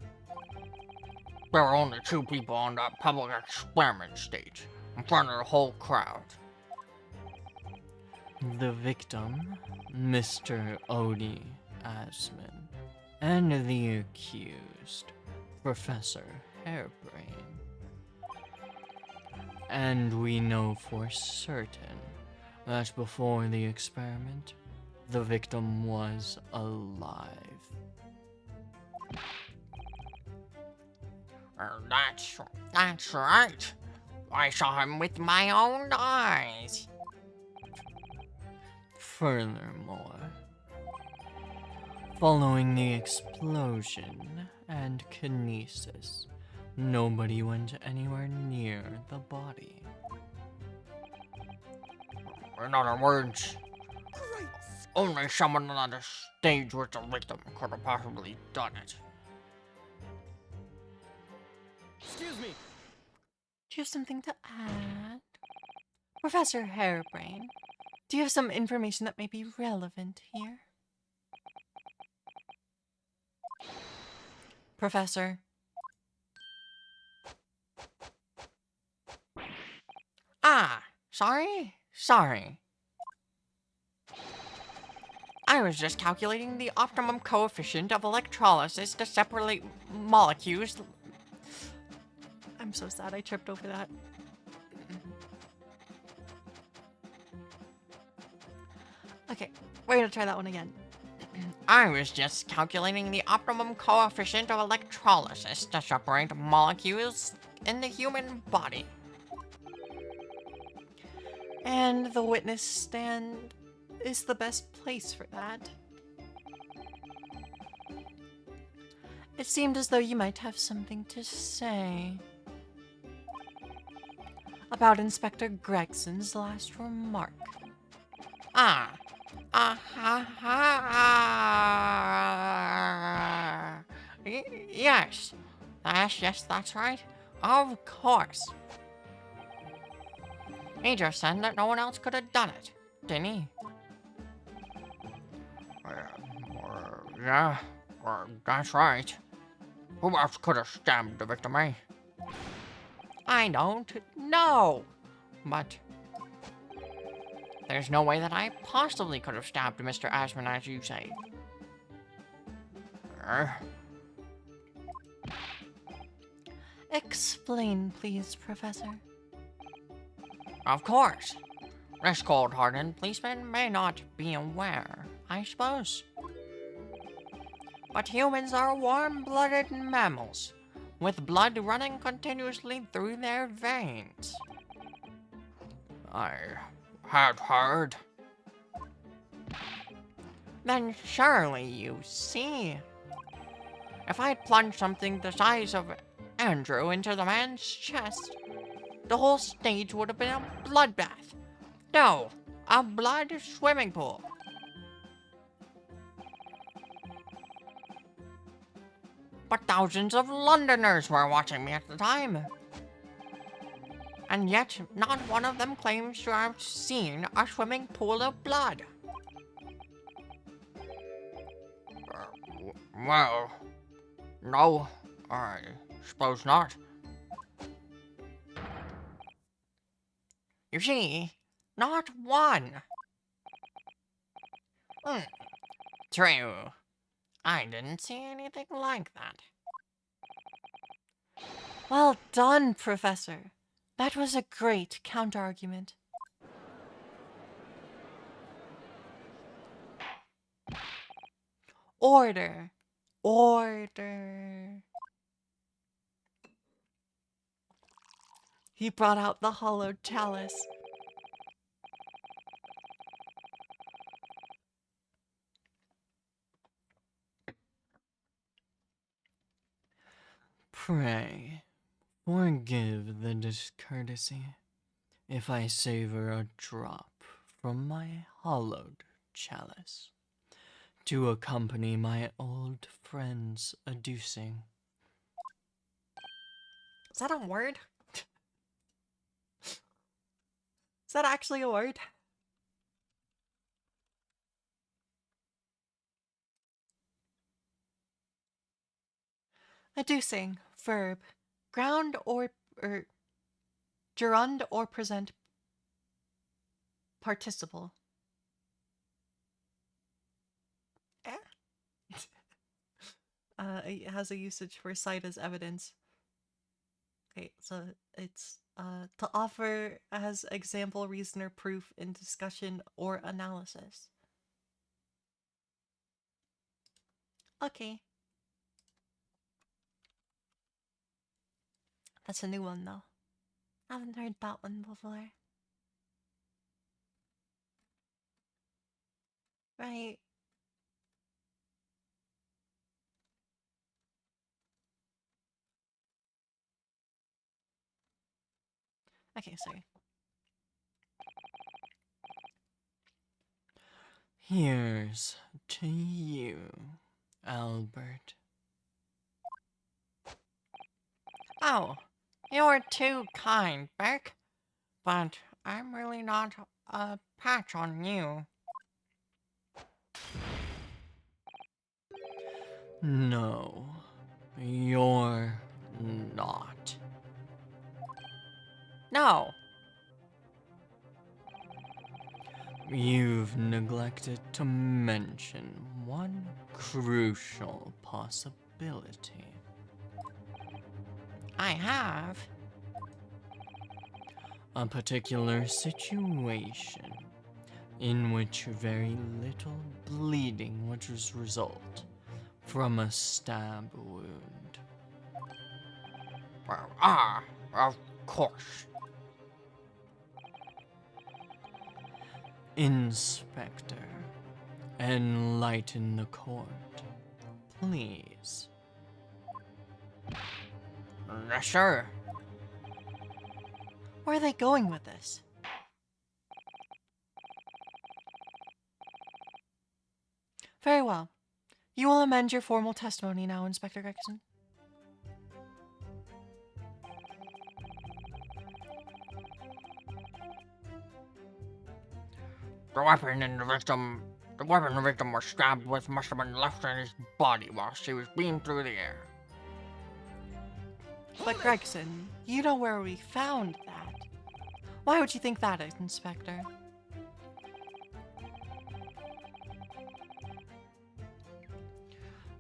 There were only 2 people on that public experiment stage, in front of the whole crowd. The victim, Mr. Odie Asman, and the accused, Professor Hairbrain. And we know for certain that before the experiment, the victim was alive. That's right. I saw him with my own eyes. Furthermore, following the explosion and kinesis, nobody went anywhere near the body. In other words, only someone on the stage with the victim could have possibly done it. Excuse me. Do you have something to add? Professor Hairbrain, do you have some information that may be relevant here? Professor. Ah, sorry. I was just calculating the optimum coefficient of electrolysis to separate molecules. I'm so sad I tripped over that. Okay, we're gonna try that one again. I was just calculating the optimum coefficient of electrolysis to separate molecules in the human body. And the witness stand is the best place for that. It seemed as though you might have something to say about Inspector Gregson's last remark. Yes. Yes, that's right. Of course. He just said that no one else could have done it. didn't he? Yeah, that's right. Who else could have stabbed the victim, eh? I don't know. But there's no way that I possibly could have stabbed Mr. Ashman, as you say. Eh? Explain, please, Professor. Of course. This cold-hardened policeman may not be aware, I suppose. But humans are warm-blooded mammals, with blood running continuously through their veins. I had heard. Then surely you see. If I'd plunged something the size of Andrew into the man's chest, the whole stage would have been a bloodbath. No, a blood swimming pool. But thousands of Londoners were watching me at the time. And yet, not one of them claims to have seen a swimming pool of blood. Well, no, I suppose not. You see, not one. True. I didn't see anything like that. Well done, Professor. That was a great counter-argument. Order. Order. He brought out the hollowed chalice. Pray, forgive the discourtesy if I savor a drop from my hollowed chalice to accompany my old friend's adducing. Is that a word? Is that actually a word? Adducing, verb, ground or gerund or present participle. Eh? It has a usage for cite as evidence. Okay, so it's to offer as example, reason, or proof in discussion or analysis. Okay. That's a new one, though. I haven't heard that one before. Right. Okay, sorry. Here's to you, Albert. Oh, you're too kind, Beck. But I'm really not a patch on you. No, you're not. No. You've neglected to mention one crucial possibility. I have. A particular situation in which very little bleeding would result from a stab wound. Of course. Inspector, enlighten the court, please. Yes, sir. Where are they going with this? Very well. You will amend your formal testimony now, Inspector Gregson. The weapon the victim was stabbed with must have been left in his body while she was beamed through the air. But Gregson, you know where we found that. Why would you think that, Inspector?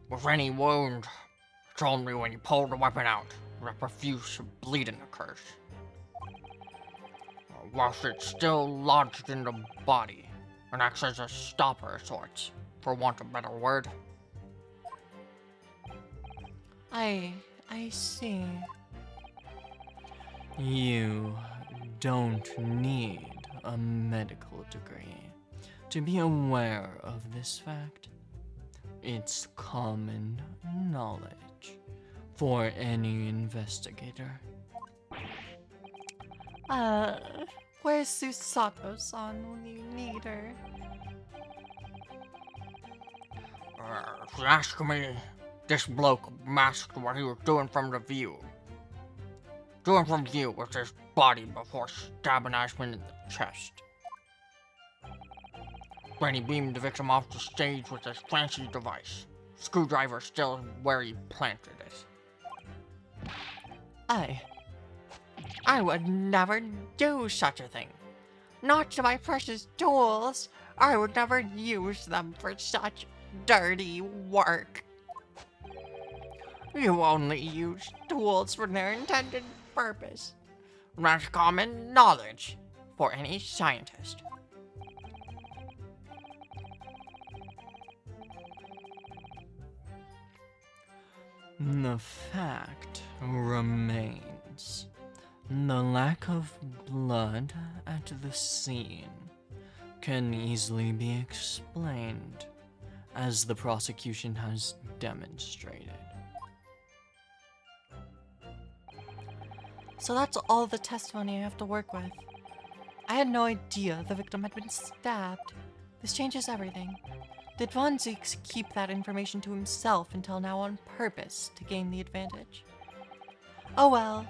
With any wound, it's only when you pull the weapon out that profuse bleeding occurs. Whilst it's still lodged in the body, and acts as a stopper of sorts, for want of a better word. I see. You don't need a medical degree to be aware of this fact. It's common knowledge for any investigator. Where's Susato-san when you need her? If you ask me, this bloke masked what he was doing from the view. Doing from view with his body before stabbing Ashman in the chest. When he beamed the victim off the stage with his fancy device. Screwdriver still where he planted it. I would never do such a thing. Not to my precious tools. I would never use them for such dirty work. You only use tools for their intended purpose. That's common knowledge for any scientist. The fact remains. The lack of blood at the scene can easily be explained, as the prosecution has demonstrated. So that's all the testimony I have to work with. I had no idea the victim had been stabbed. This changes everything. Did Von Zieks keep that information to himself until now on purpose to gain the advantage? Oh well,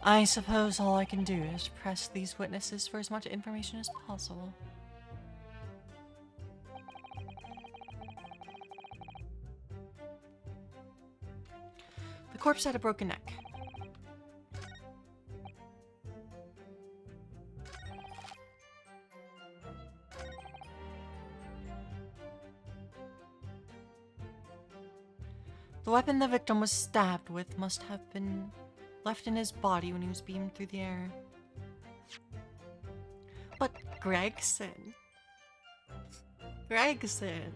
I suppose all I can do is press these witnesses for as much information as possible. The corpse had a broken neck. The weapon the victim was stabbed with must have been left in his body when he was beamed through the air. But Gregson. Gregson.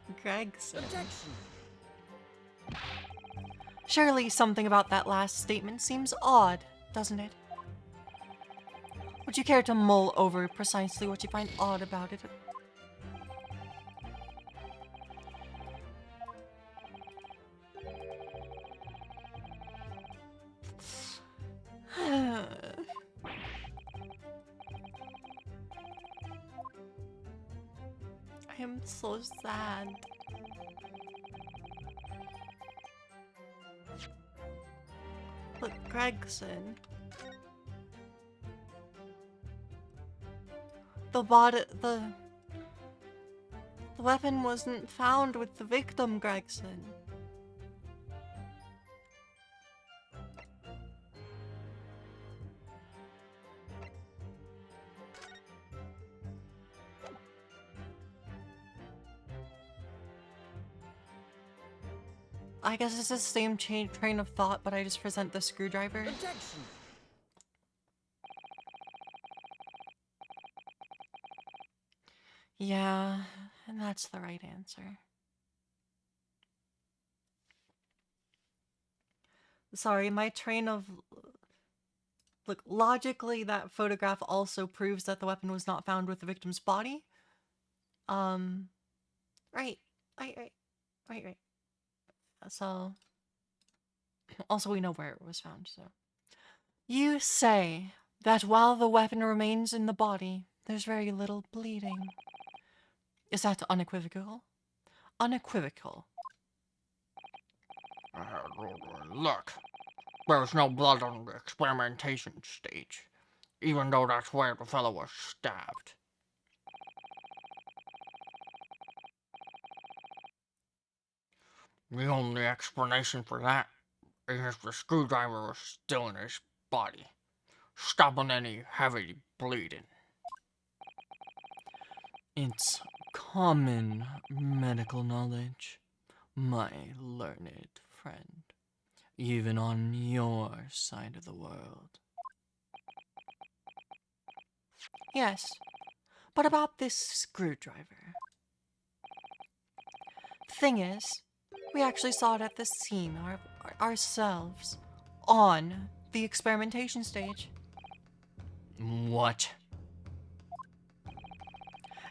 Objection! Surely something about that last statement seems odd, doesn't it? Would you care to mull over precisely what you find odd about it? I am so sad. But Gregson. The weapon wasn't found with the victim, Gregson. I guess it's the same train of thought, but I just present the screwdriver. Objection! Yeah, and that's the right answer. Sorry, my train of... Look, logically, that photograph also proves that the weapon was not found with the victim's body. Right. So, also we know where it was found, so. You say that while the weapon remains in the body, there's very little bleeding. Is that unequivocal? Unequivocal. Look, there's no blood on the experimentation stage, even though that's where the fellow was stabbed. The only explanation for that is if the screwdriver was still in his body, stopping any heavy bleeding. It's common medical knowledge, my learned friend, even on your side of the world. Yes, but about this screwdriver. The thing is, we actually saw it at the scene ourselves on the experimentation stage. What?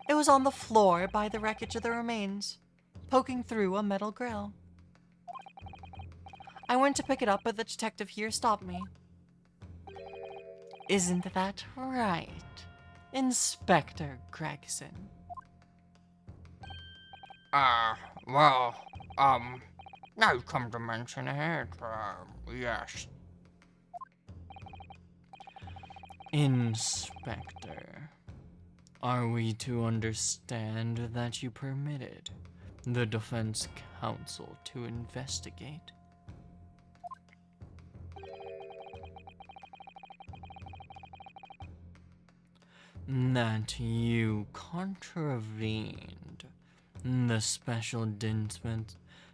It was on the floor by the wreckage of the remains, poking through a metal grill. I went to pick it up, but the detective here stopped me. Isn't that right, Inspector Gregson? Well, now you come to mention it, yes. Inspector, are we to understand that you permitted the defense counsel to investigate? That you contravened the special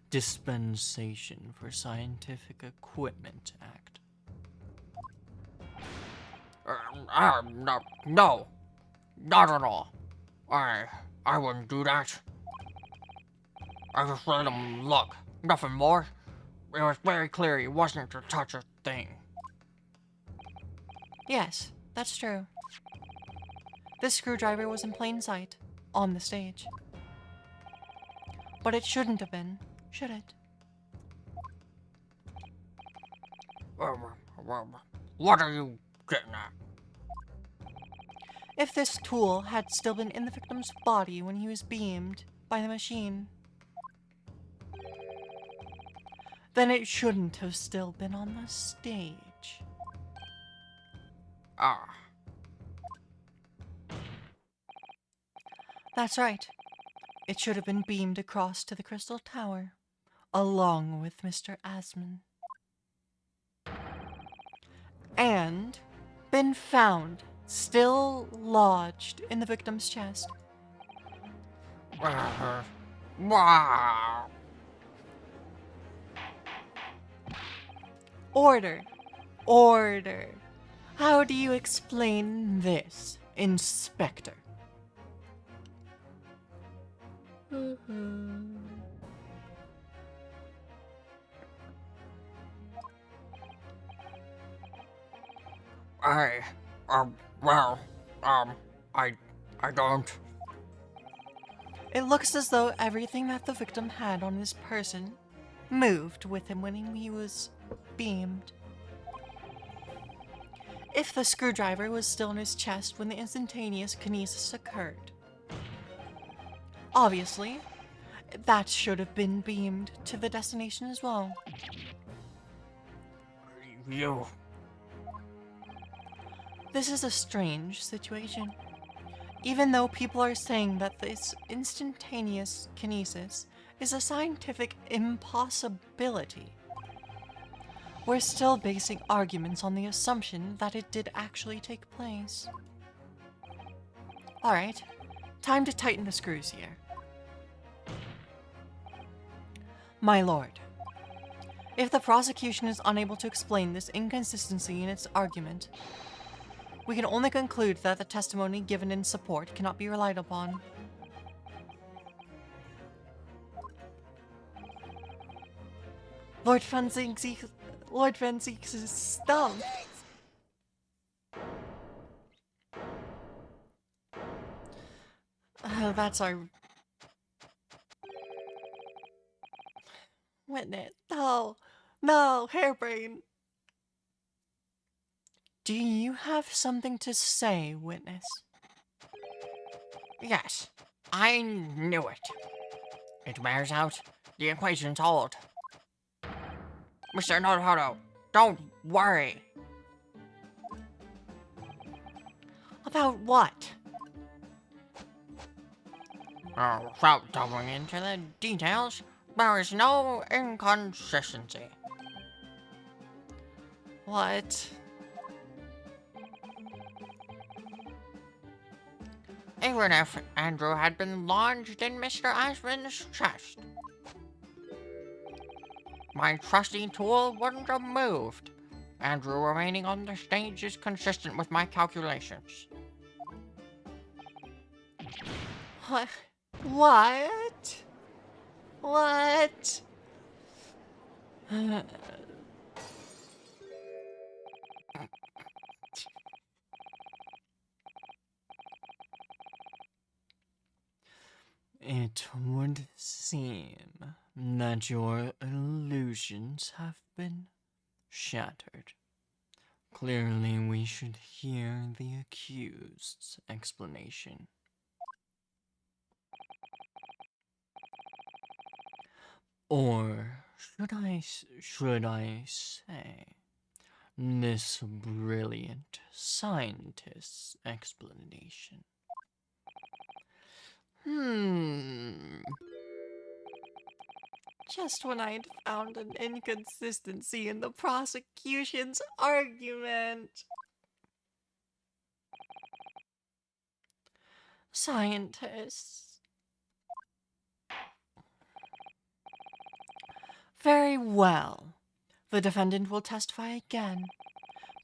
dispensation for Scientific Equipment Act? No, not at all. I wouldn't do that. I just let him look, nothing more. It was very clear he wasn't to touch a thing. Yes, that's true. This screwdriver was in plain sight, on the stage. But it shouldn't have been, should it? What are you getting at? If this tool had still been in the victim's body when he was beamed by the machine, then it shouldn't have still been on the stage. Ah, That's right. It should have been beamed across to the Crystal Tower, along with Mr. Asman. And been found, still lodged in the victim's chest. wow. Order. Order. How do you explain this, Inspector? I, well, I don't. It looks as though everything that the victim had on his person moved with him when he was beamed. If the screwdriver was still in his chest when the instantaneous kinesis occurred, obviously, that should have been beamed to the destination as well. You, This is a strange situation. Even though people are saying that this instantaneous kinesis is a scientific impossibility, we're still basing arguments on the assumption that it did actually take place. Alright, time to tighten the screws here. My lord, if the prosecution is unable to explain this inconsistency in its argument, we can only conclude that the testimony given in support cannot be relied upon. Lord Van Zieks is stumped. That's our witness. No, hairbrain. Do you have something to say, witness? Yes, I knew it. It bears out. The equations hold. Mr. Naruto, don't worry. About what? Without delving into the details, There is no inconsistency. What? Even if Andrew had been lodged in Mr. Asmund's chest, my trusty tool wouldn't have moved. Andrew remaining on the stage is consistent with my calculations. What? What? What? It would seem that your illusions have been shattered. Clearly, we should hear the accused's explanation. Or should I say, this brilliant scientist's explanation? Just when I'd found an inconsistency in the prosecution's argument. Scientists. Very well. The defendant will testify again.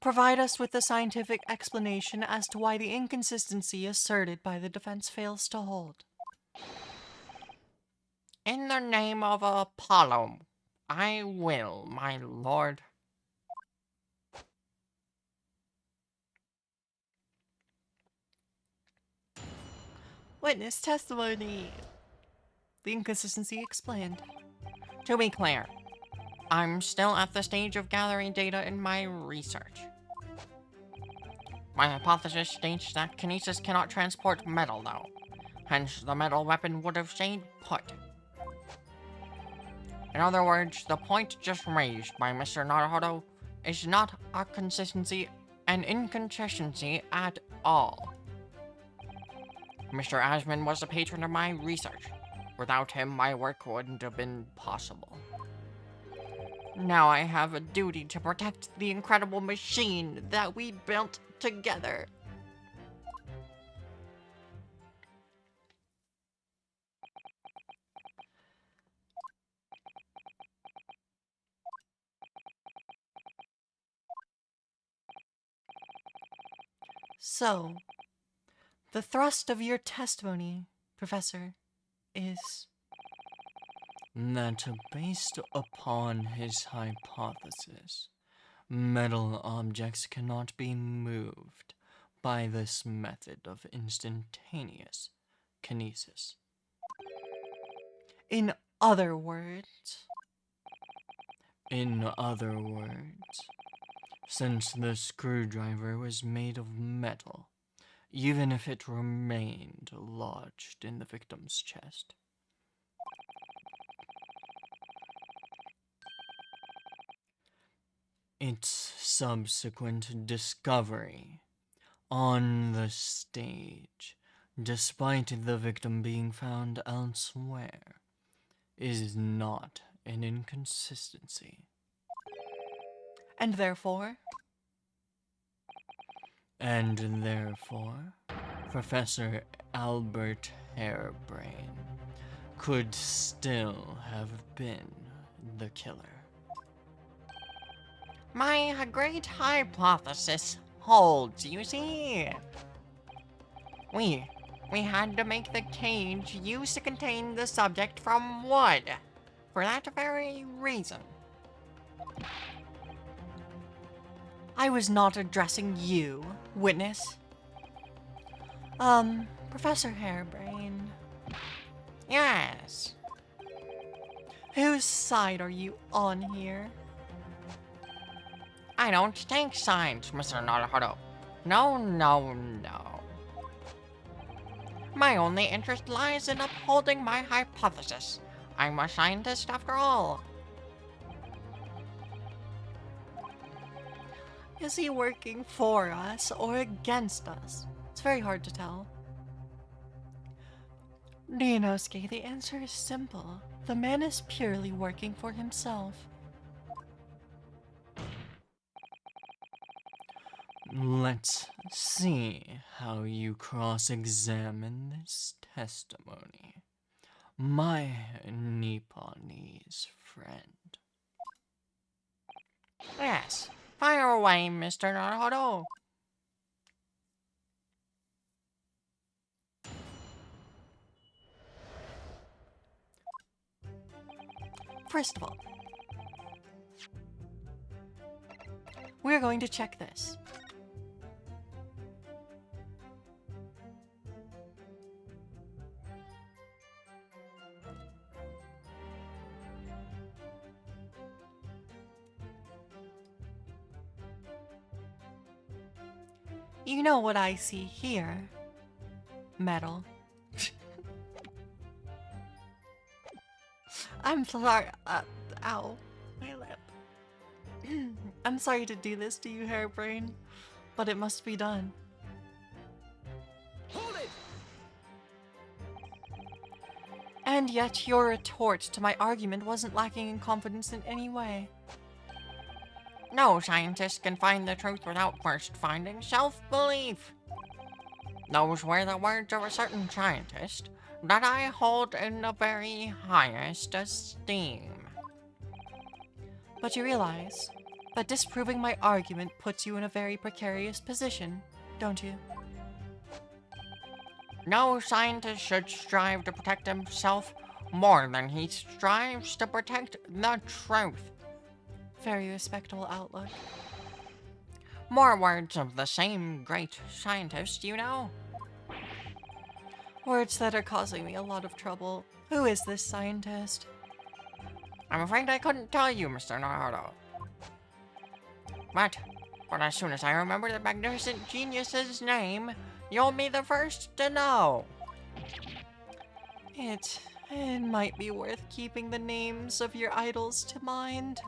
Provide us with a scientific explanation as to why the inconsistency asserted by the defense fails to hold. In the name of Apollo, I will, my lord. Witness testimony. The inconsistency explained. To be clear, I'm still at the stage of gathering data in my research. My hypothesis states that kinesis cannot transport metal, though. Hence, the metal weapon would have stayed put. In other words, the point just raised by Mr. Naruhodo is not a consistency and inconsistency at all. Mr. Asmund was a patron of my research. Without him, my work wouldn't have been possible. Now I have a duty to protect the incredible machine that we built together. So, the thrust of your testimony, Professor, is... That based upon his hypothesis, metal objects cannot be moved by this method of instantaneous kinesis. In other words... In other words, since the screwdriver was made of metal, even if it remained lodged in the victim's chest, its subsequent discovery on the stage, despite the victim being found elsewhere, is not an inconsistency. And therefore... And therefore, Professor Albert Harebrain could still have been the killer. My great hypothesis holds, you see. We had to make the cage used to contain the subject from wood. For that very reason. I was not addressing you, witness. Professor Harebrain. Yes. Whose side are you on here? I don't take sides, Mr. Naruhodo. No, no, no. My only interest lies in upholding my hypothesis. I'm a scientist after all. Is he working for us or against us? It's very hard to tell. Ryunosuke, the answer is simple. the man is purely working for himself. Let's see how you cross-examine this testimony, my Nipponese friend. Yes, fire away, Mr. Naruto. First of all, we're going to check this. You know what I see here? Metal. I'm sorry. Ow. My lip. I'm sorry to do this to you, Hairbrain, but it must be done. Hold it! And yet your retort to my argument wasn't lacking in confidence in any way. No scientist can find the truth without first finding self-belief. Those were the words of a certain scientist that I hold in the very highest esteem. But you realize that disproving my argument puts you in a very precarious position, don't you? No scientist should strive to protect himself more than he strives to protect the truth. Very respectable outlook. More words of the same great scientist, you know. Words that are causing me a lot of trouble. Who is this scientist? I'm afraid I couldn't tell you, Mr. Naruto. But as soon as I remember the magnificent genius's name, you'll be the first to know. It might be worth keeping the names of your idols to mind.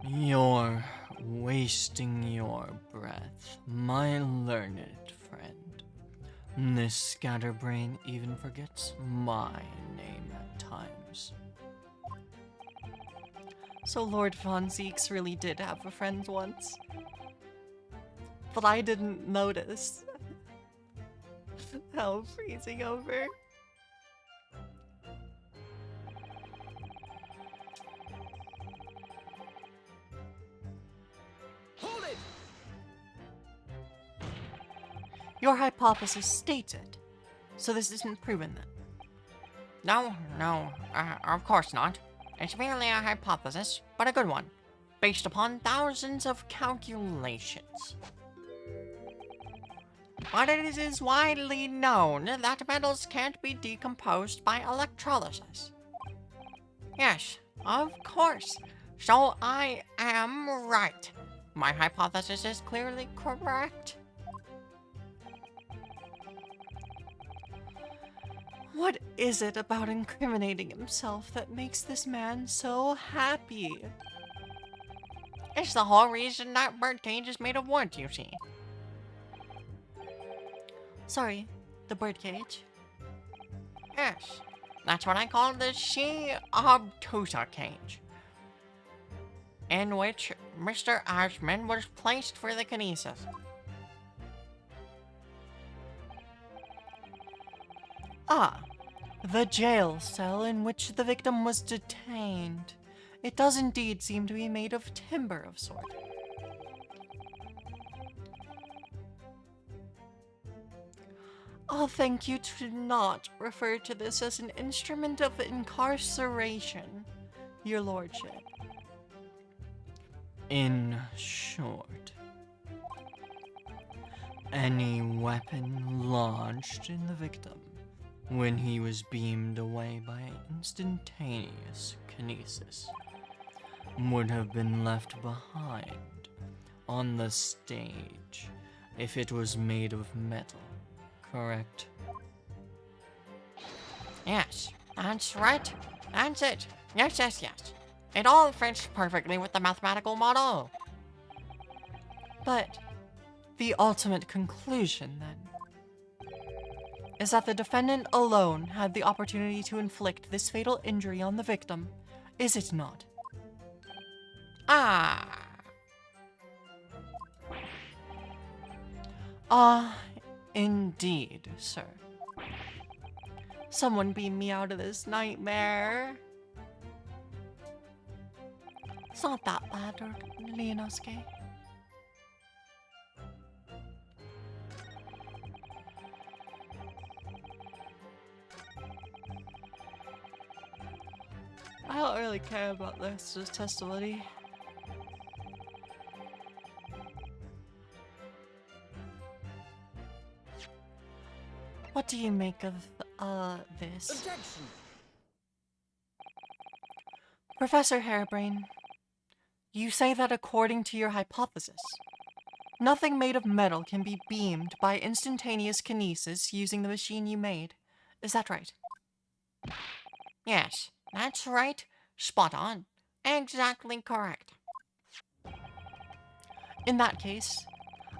You're wasting your breath, my learned friend. This scatterbrain even forgets my name at times. So Lord Von Zeeks really did have a friend once. But I didn't notice. How freezing over. Hold it! Your hypothesis states it. So this isn't proven then. No, of course not. It's merely a hypothesis, but a good one, based upon thousands of calculations. But it is widely known that metals can't be decomposed by electrolysis. Yes, of course. So I am right. My hypothesis is clearly correct. What is it about incriminating himself that makes this man so happy? It's the whole reason that birdcage is made of wood, you see. Sorry, the birdcage. Yes, that's what I call the She Obtusa cage, in which Mr. Ashman was placed for the kinesis. Ah, the jail cell in which the victim was detained. It does indeed seem to be made of timber of sort. I'll thank you to not refer to this as an instrument of incarceration, your lordship. In short, any weapon lodged in the victim when he was beamed away by instantaneous kinesis would have been left behind on the stage if it was made of metal, correct? Yes, that's right. That's it. Yes. It all fits perfectly with the mathematical model. But the ultimate conclusion, then, is that the defendant alone had the opportunity to inflict this fatal injury on the victim, is it not? Ah. Ah, indeed, sir. Someone beam me out of this nightmare. It's not that bad, Leonosuke. I don't really care about this testimony. What do you make of, this? Objection! Professor Harebrain, you say that according to your hypothesis, nothing made of metal can be beamed by instantaneous kinesis using the machine you made. Is that right? Yes, that's right. Spot on. Exactly correct. In that case,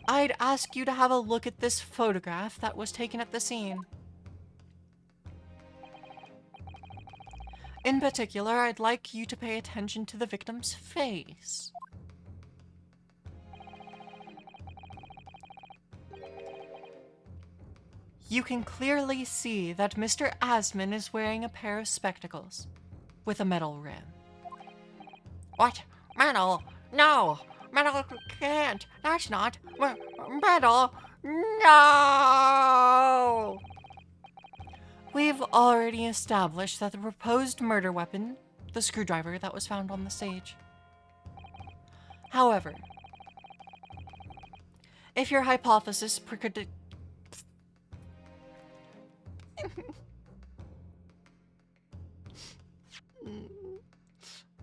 I'd ask you to have a look at this photograph that was taken at the scene. In particular, I'd like you to pay attention to the victim's face. You can clearly see that Mr. Asman is wearing a pair of spectacles with a metal rim. What? Metal? No! Metal can't! That's not metal! No! We've already established that the proposed murder weapon, the screwdriver that was found on the stage. However, if your hypothesis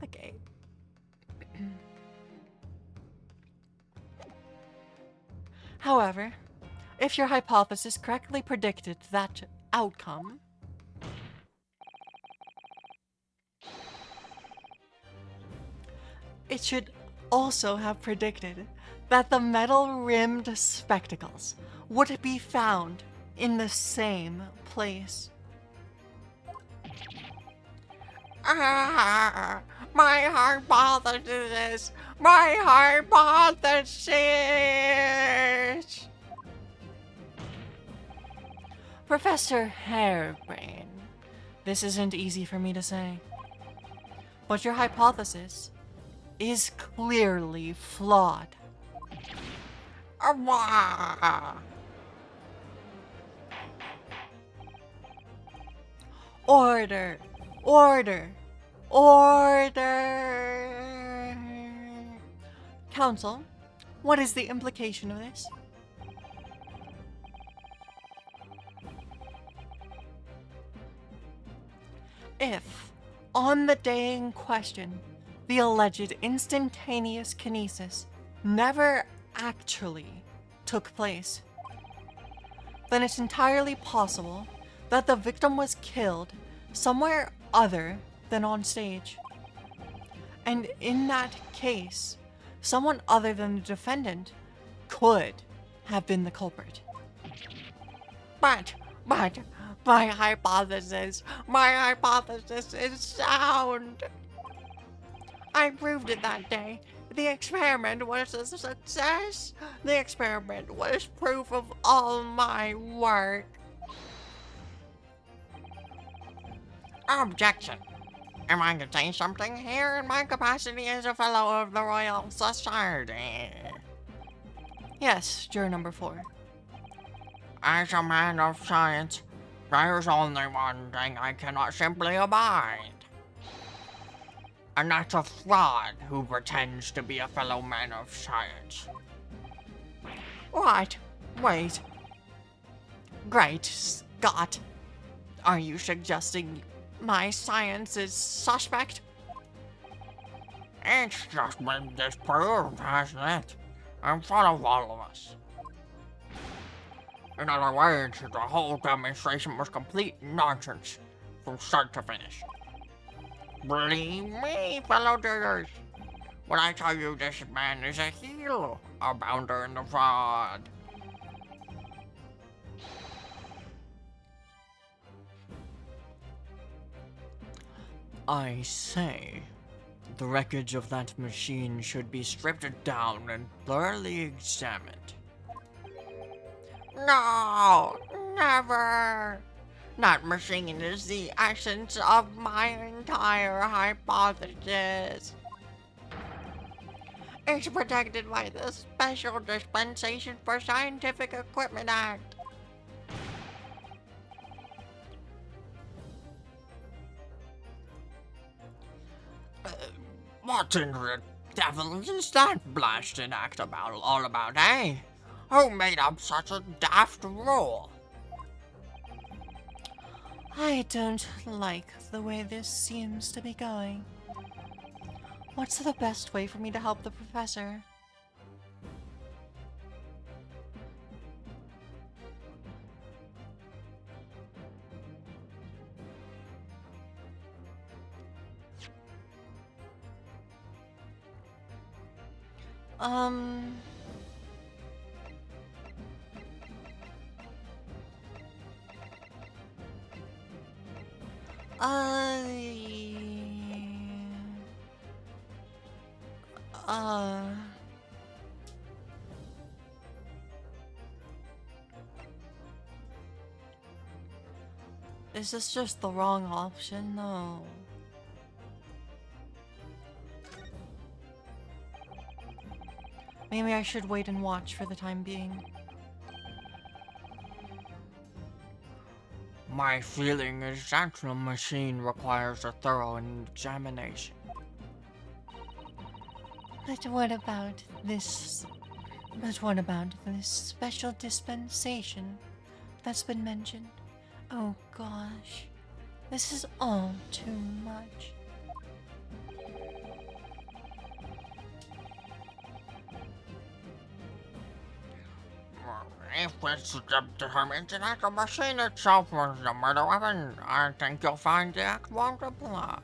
okay. However, if your hypothesis correctly predicted that outcome, it should also have predicted that the metal-rimmed spectacles would be found in the same place. Ah, my hypothesis! My hypothesis! Professor Harebrain, this isn't easy for me to say, but your hypothesis is clearly flawed. Ah, Order! Order! Order! Counsel, what is the implication of this? If, on the day in question, the alleged instantaneous kinesis never actually took place, then it's entirely possible that the victim was killed somewhere other than on stage. And in that case, someone other than the defendant could have been the culprit. but, my hypothesis is sound. I proved it that day. The experiment was a success. The experiment was proof of all my work. Objection. Am I to say something here in my capacity as a fellow of the Royal Society? Yes, juror number 4. As a man of science, there's only one thing I cannot simply abide. And that's a fraud who pretends to be a fellow man of science. What? Wait. Great Scott. Are you suggesting my science is suspect? It's just been disproved, hasn't it? In front of all of us. In other words, the whole demonstration was complete nonsense, from start to finish. Believe me, fellow jurors, when I tell you this man is a heel, a bounder in the fraud. I say, the wreckage of that machine should be stripped down and thoroughly examined. No, never. That machine is the essence of my entire hypothesis. It's protected by the Special Dispensation for Scientific Equipment Act. What in the devil is that blasted act about all about, eh? Who made up such a daft rule? I don't like the way this seems to be going. What's the best way for me to help the professor? Um... Uh... Is this just the wrong option? No. Maybe I should wait and watch for the time being. My feeling is that the machine requires a thorough examination. But what about this... But what about this special dispensation that's been mentioned? Oh gosh. This is all too much. If it's determined that the machine itself was the murder weapon, I think you'll find the act won't apply.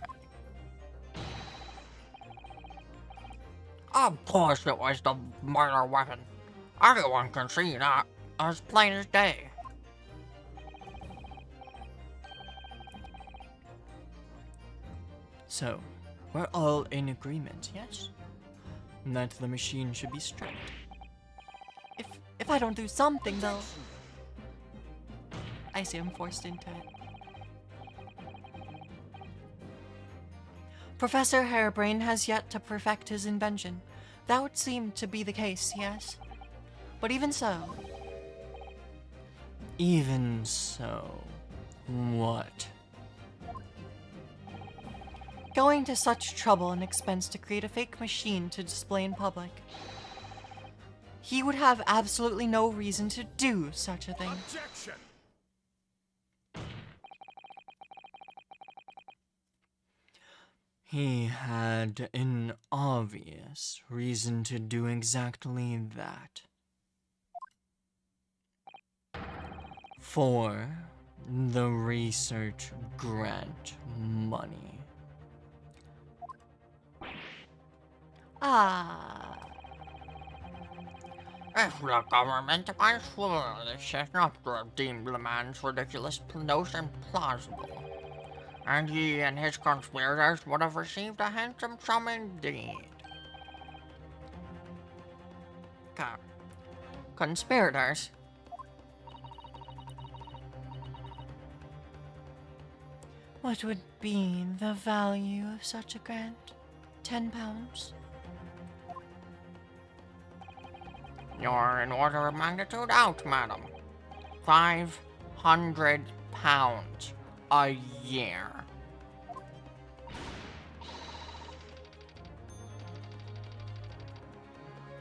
Of course it was the murder weapon. Everyone can see that, as plain as day. So, we're all in agreement, yes? That the machine should be stripped. If I don't do something though... I see I'm forced into it. Professor Harebrain has yet to perfect his invention. That would seem to be the case, yes? But even so... Even so, what? Going to such trouble and expense to create a fake machine to display in public. He would have absolutely no reason to do such a thing. Objection! He had an obvious reason to do exactly that. For the research grant money. Ah... If the government by slowly set up to deem the man's ridiculous notion plausible, and he and his conspirators would have received a handsome sum indeed. Conspirators? What would be the value of such a grant? £10? You're an order of magnitude out, madam. £500 a year.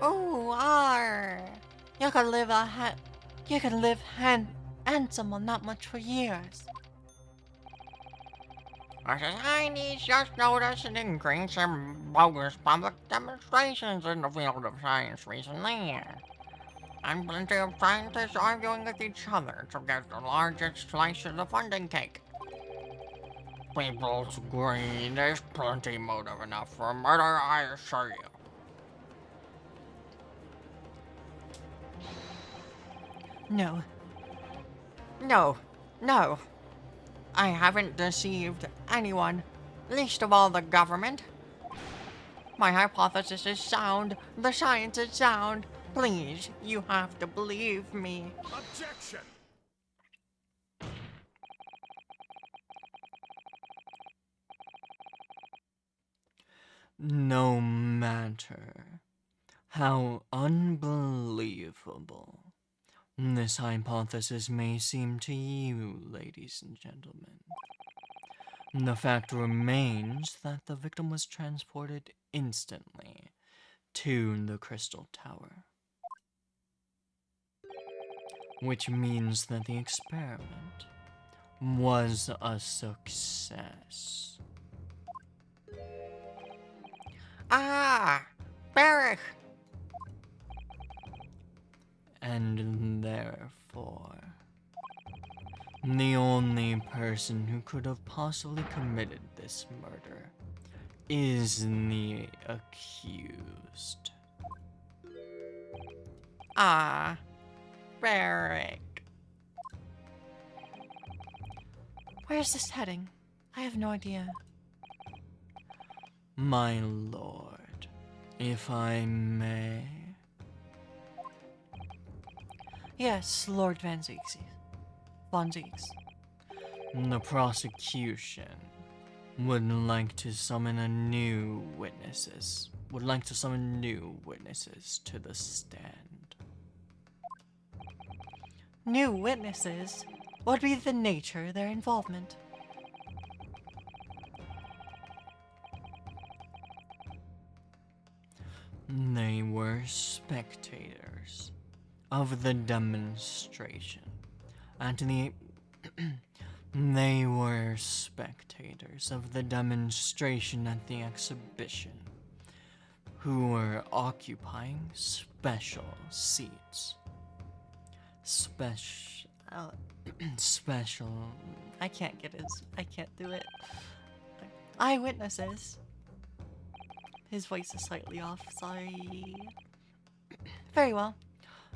Oh, you could live handsome on that much for years. Our society's just noticed an increase in bogus public demonstrations in the field of science recently. And plenty of scientists arguing with each other to get the largest slice of the funding cake. People's greed is plenty motive enough for murder, I assure you. No. No. No. I haven't deceived anyone. Least of all the government. My hypothesis is sound. The science is sound. Please, you have to believe me. Objection! No matter how unbelievable this hypothesis may seem to you, ladies and gentlemen, the fact remains that the victim was transported instantly to the Crystal Tower. Which means that the experiment was a success. Ah! Barrack! And therefore, the only person who could have possibly committed this murder is the accused. Ah! Barrack. Where's this heading? I have no idea. My lord, if I may. Yes, Lord Van Zieks. Von Zieks. The prosecution would like to summon new witnesses to the stand. New witnesses? What would be the nature of their involvement? They were spectators of the demonstration. They were spectators of the demonstration at the exhibition, who were occupying special seats. Special. I can't do it. Eyewitnesses. His voice is slightly off, sorry. Very well.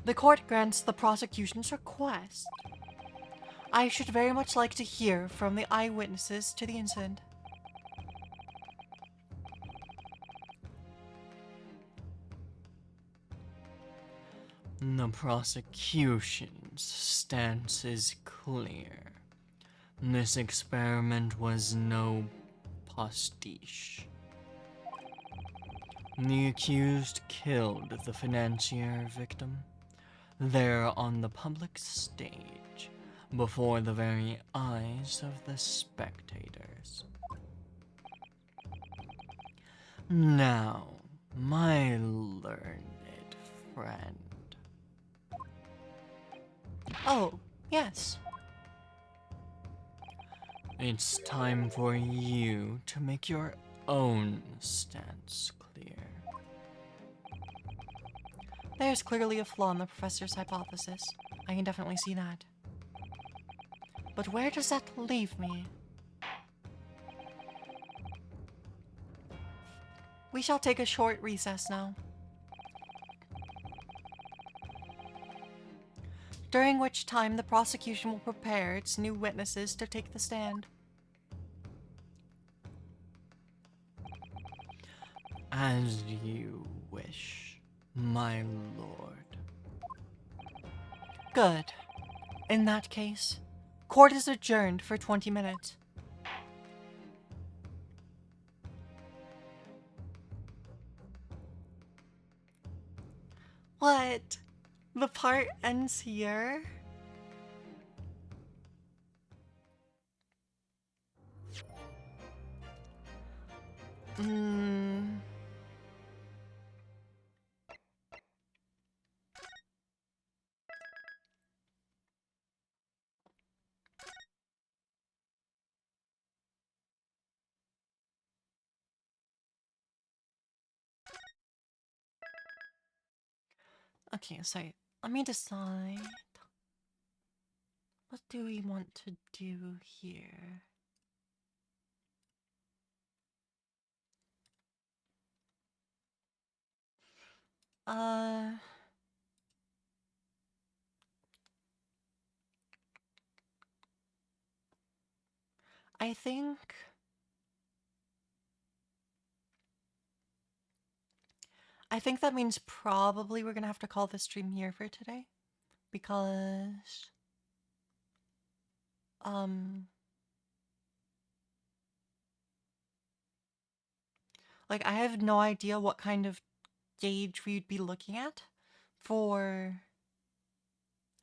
The court grants the prosecution's request. I should very much like to hear from the eyewitnesses to the incident. The prosecution's stance is clear. This experiment was no pastiche. The accused killed the financier victim there on the public stage before the very eyes of the spectators. Now, my learned friend. Oh, yes. It's time for you to make your own stance clear. There's clearly a flaw in the professor's hypothesis. I can definitely see that. But where does that leave me? We shall take a short recess now, during which time the prosecution will prepare its new witnesses to take the stand. As you wish, my lord. Good. In that case, court is adjourned for 20 minutes. What? The part ends here? Okay, so let me decide. What do we want to do here? Uh... I think I think that means probably we're gonna have to call the stream here for today. Because, um, like, I have no idea what kind of gauge we'd be looking at for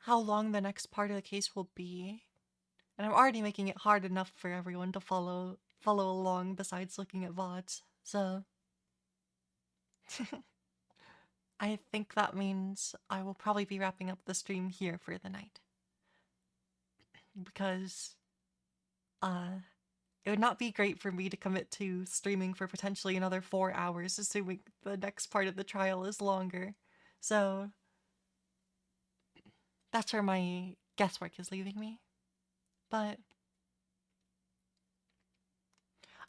how long the next part of the case will be. And I'm already making it hard enough for everyone to follow along besides looking at VODs. So I think that means I will probably be wrapping up the stream here for the night. Because it would not be great for me to commit to streaming for potentially another 4 hours, assuming the next part of the trial is longer. So that's where my guesswork is leaving me. But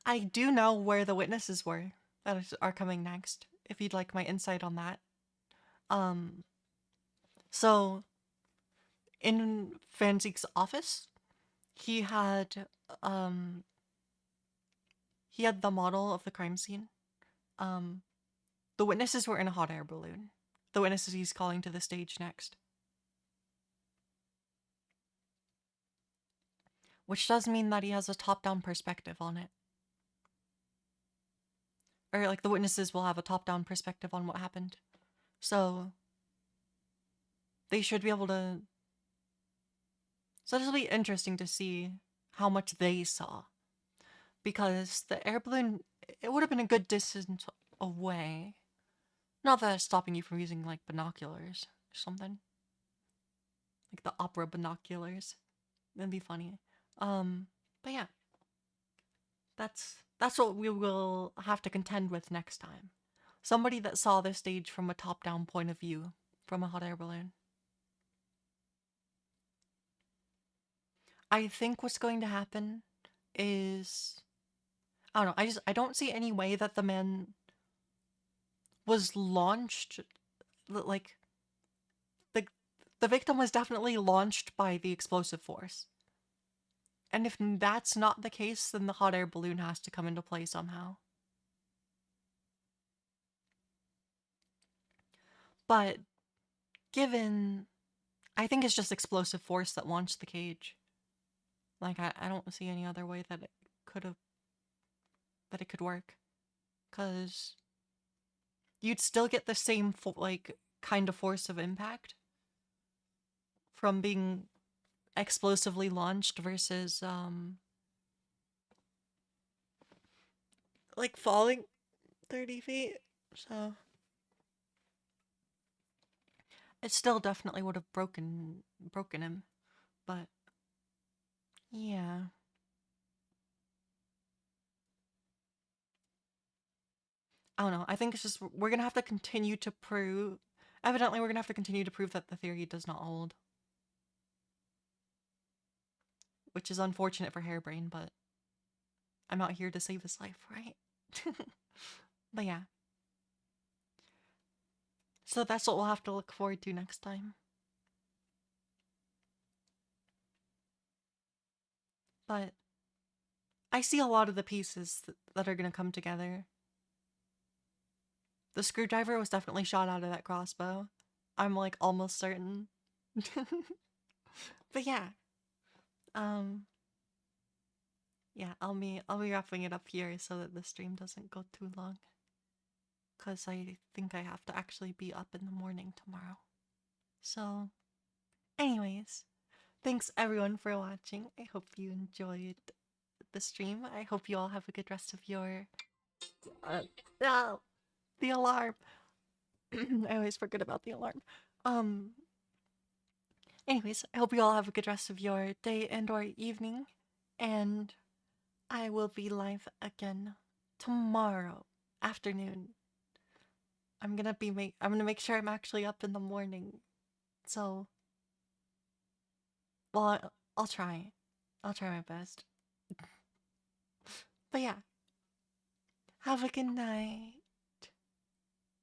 I do know where the witnesses were that are coming next, if you'd like my insight on that. So in Fanzik's office, he had um he had the model of the crime scene. The witnesses were in a hot air balloon. The witnesses he's calling to the stage next. Which does mean that he has a top-down perspective on it. Or, like, the witnesses will have a top-down perspective on what happened. So, they should be able to... So it'll be interesting to see how much they saw. Because the air balloon, it would have been a good distance away. Not that it's stopping you from using, like, binoculars or something. Like the opera binoculars. That'd be funny. But yeah. That's what we will have to contend with next time. Somebody that saw the stage from a top-down point of view, from a hot air balloon. I think what's going to happen is... I don't know, I don't see any way that the man was launched, like, the victim was definitely launched by the explosive force. And if that's not the case, then the hot air balloon has to come into play somehow. But given... I think it's just explosive force that launched the cage. Like, I don't see any other way that it could work. Because you'd still get the same, like, kind of force of impact from being explosively launched versus, like, falling 30 feet. So it still definitely would have broken him. But yeah. I don't know. I think it's just we're gonna have to continue to prove. Evidently, we're gonna have to continue to prove that the theory does not hold. Which is unfortunate for Hairbrain, but I'm out here to save his life, right? But yeah. So that's what we'll have to look forward to next time. But I see a lot of the pieces that are gonna come together. The screwdriver was definitely shot out of that crossbow. I'm like almost certain. But yeah. Yeah, I'll be wrapping it up here so that the stream doesn't go too long. Cause I think I have to actually be up in the morning tomorrow. So, anyways, thanks everyone for watching. I hope you enjoyed the stream. I hope you all have a good rest of your... the alarm. I always forget about the alarm. Anyways, I hope you all have a good rest of your day and or evening. And I will be live again tomorrow afternoon. I'm gonna make sure I'm actually up in the morning. So, well, I'll try. I'll try my best. But yeah. Have a good night.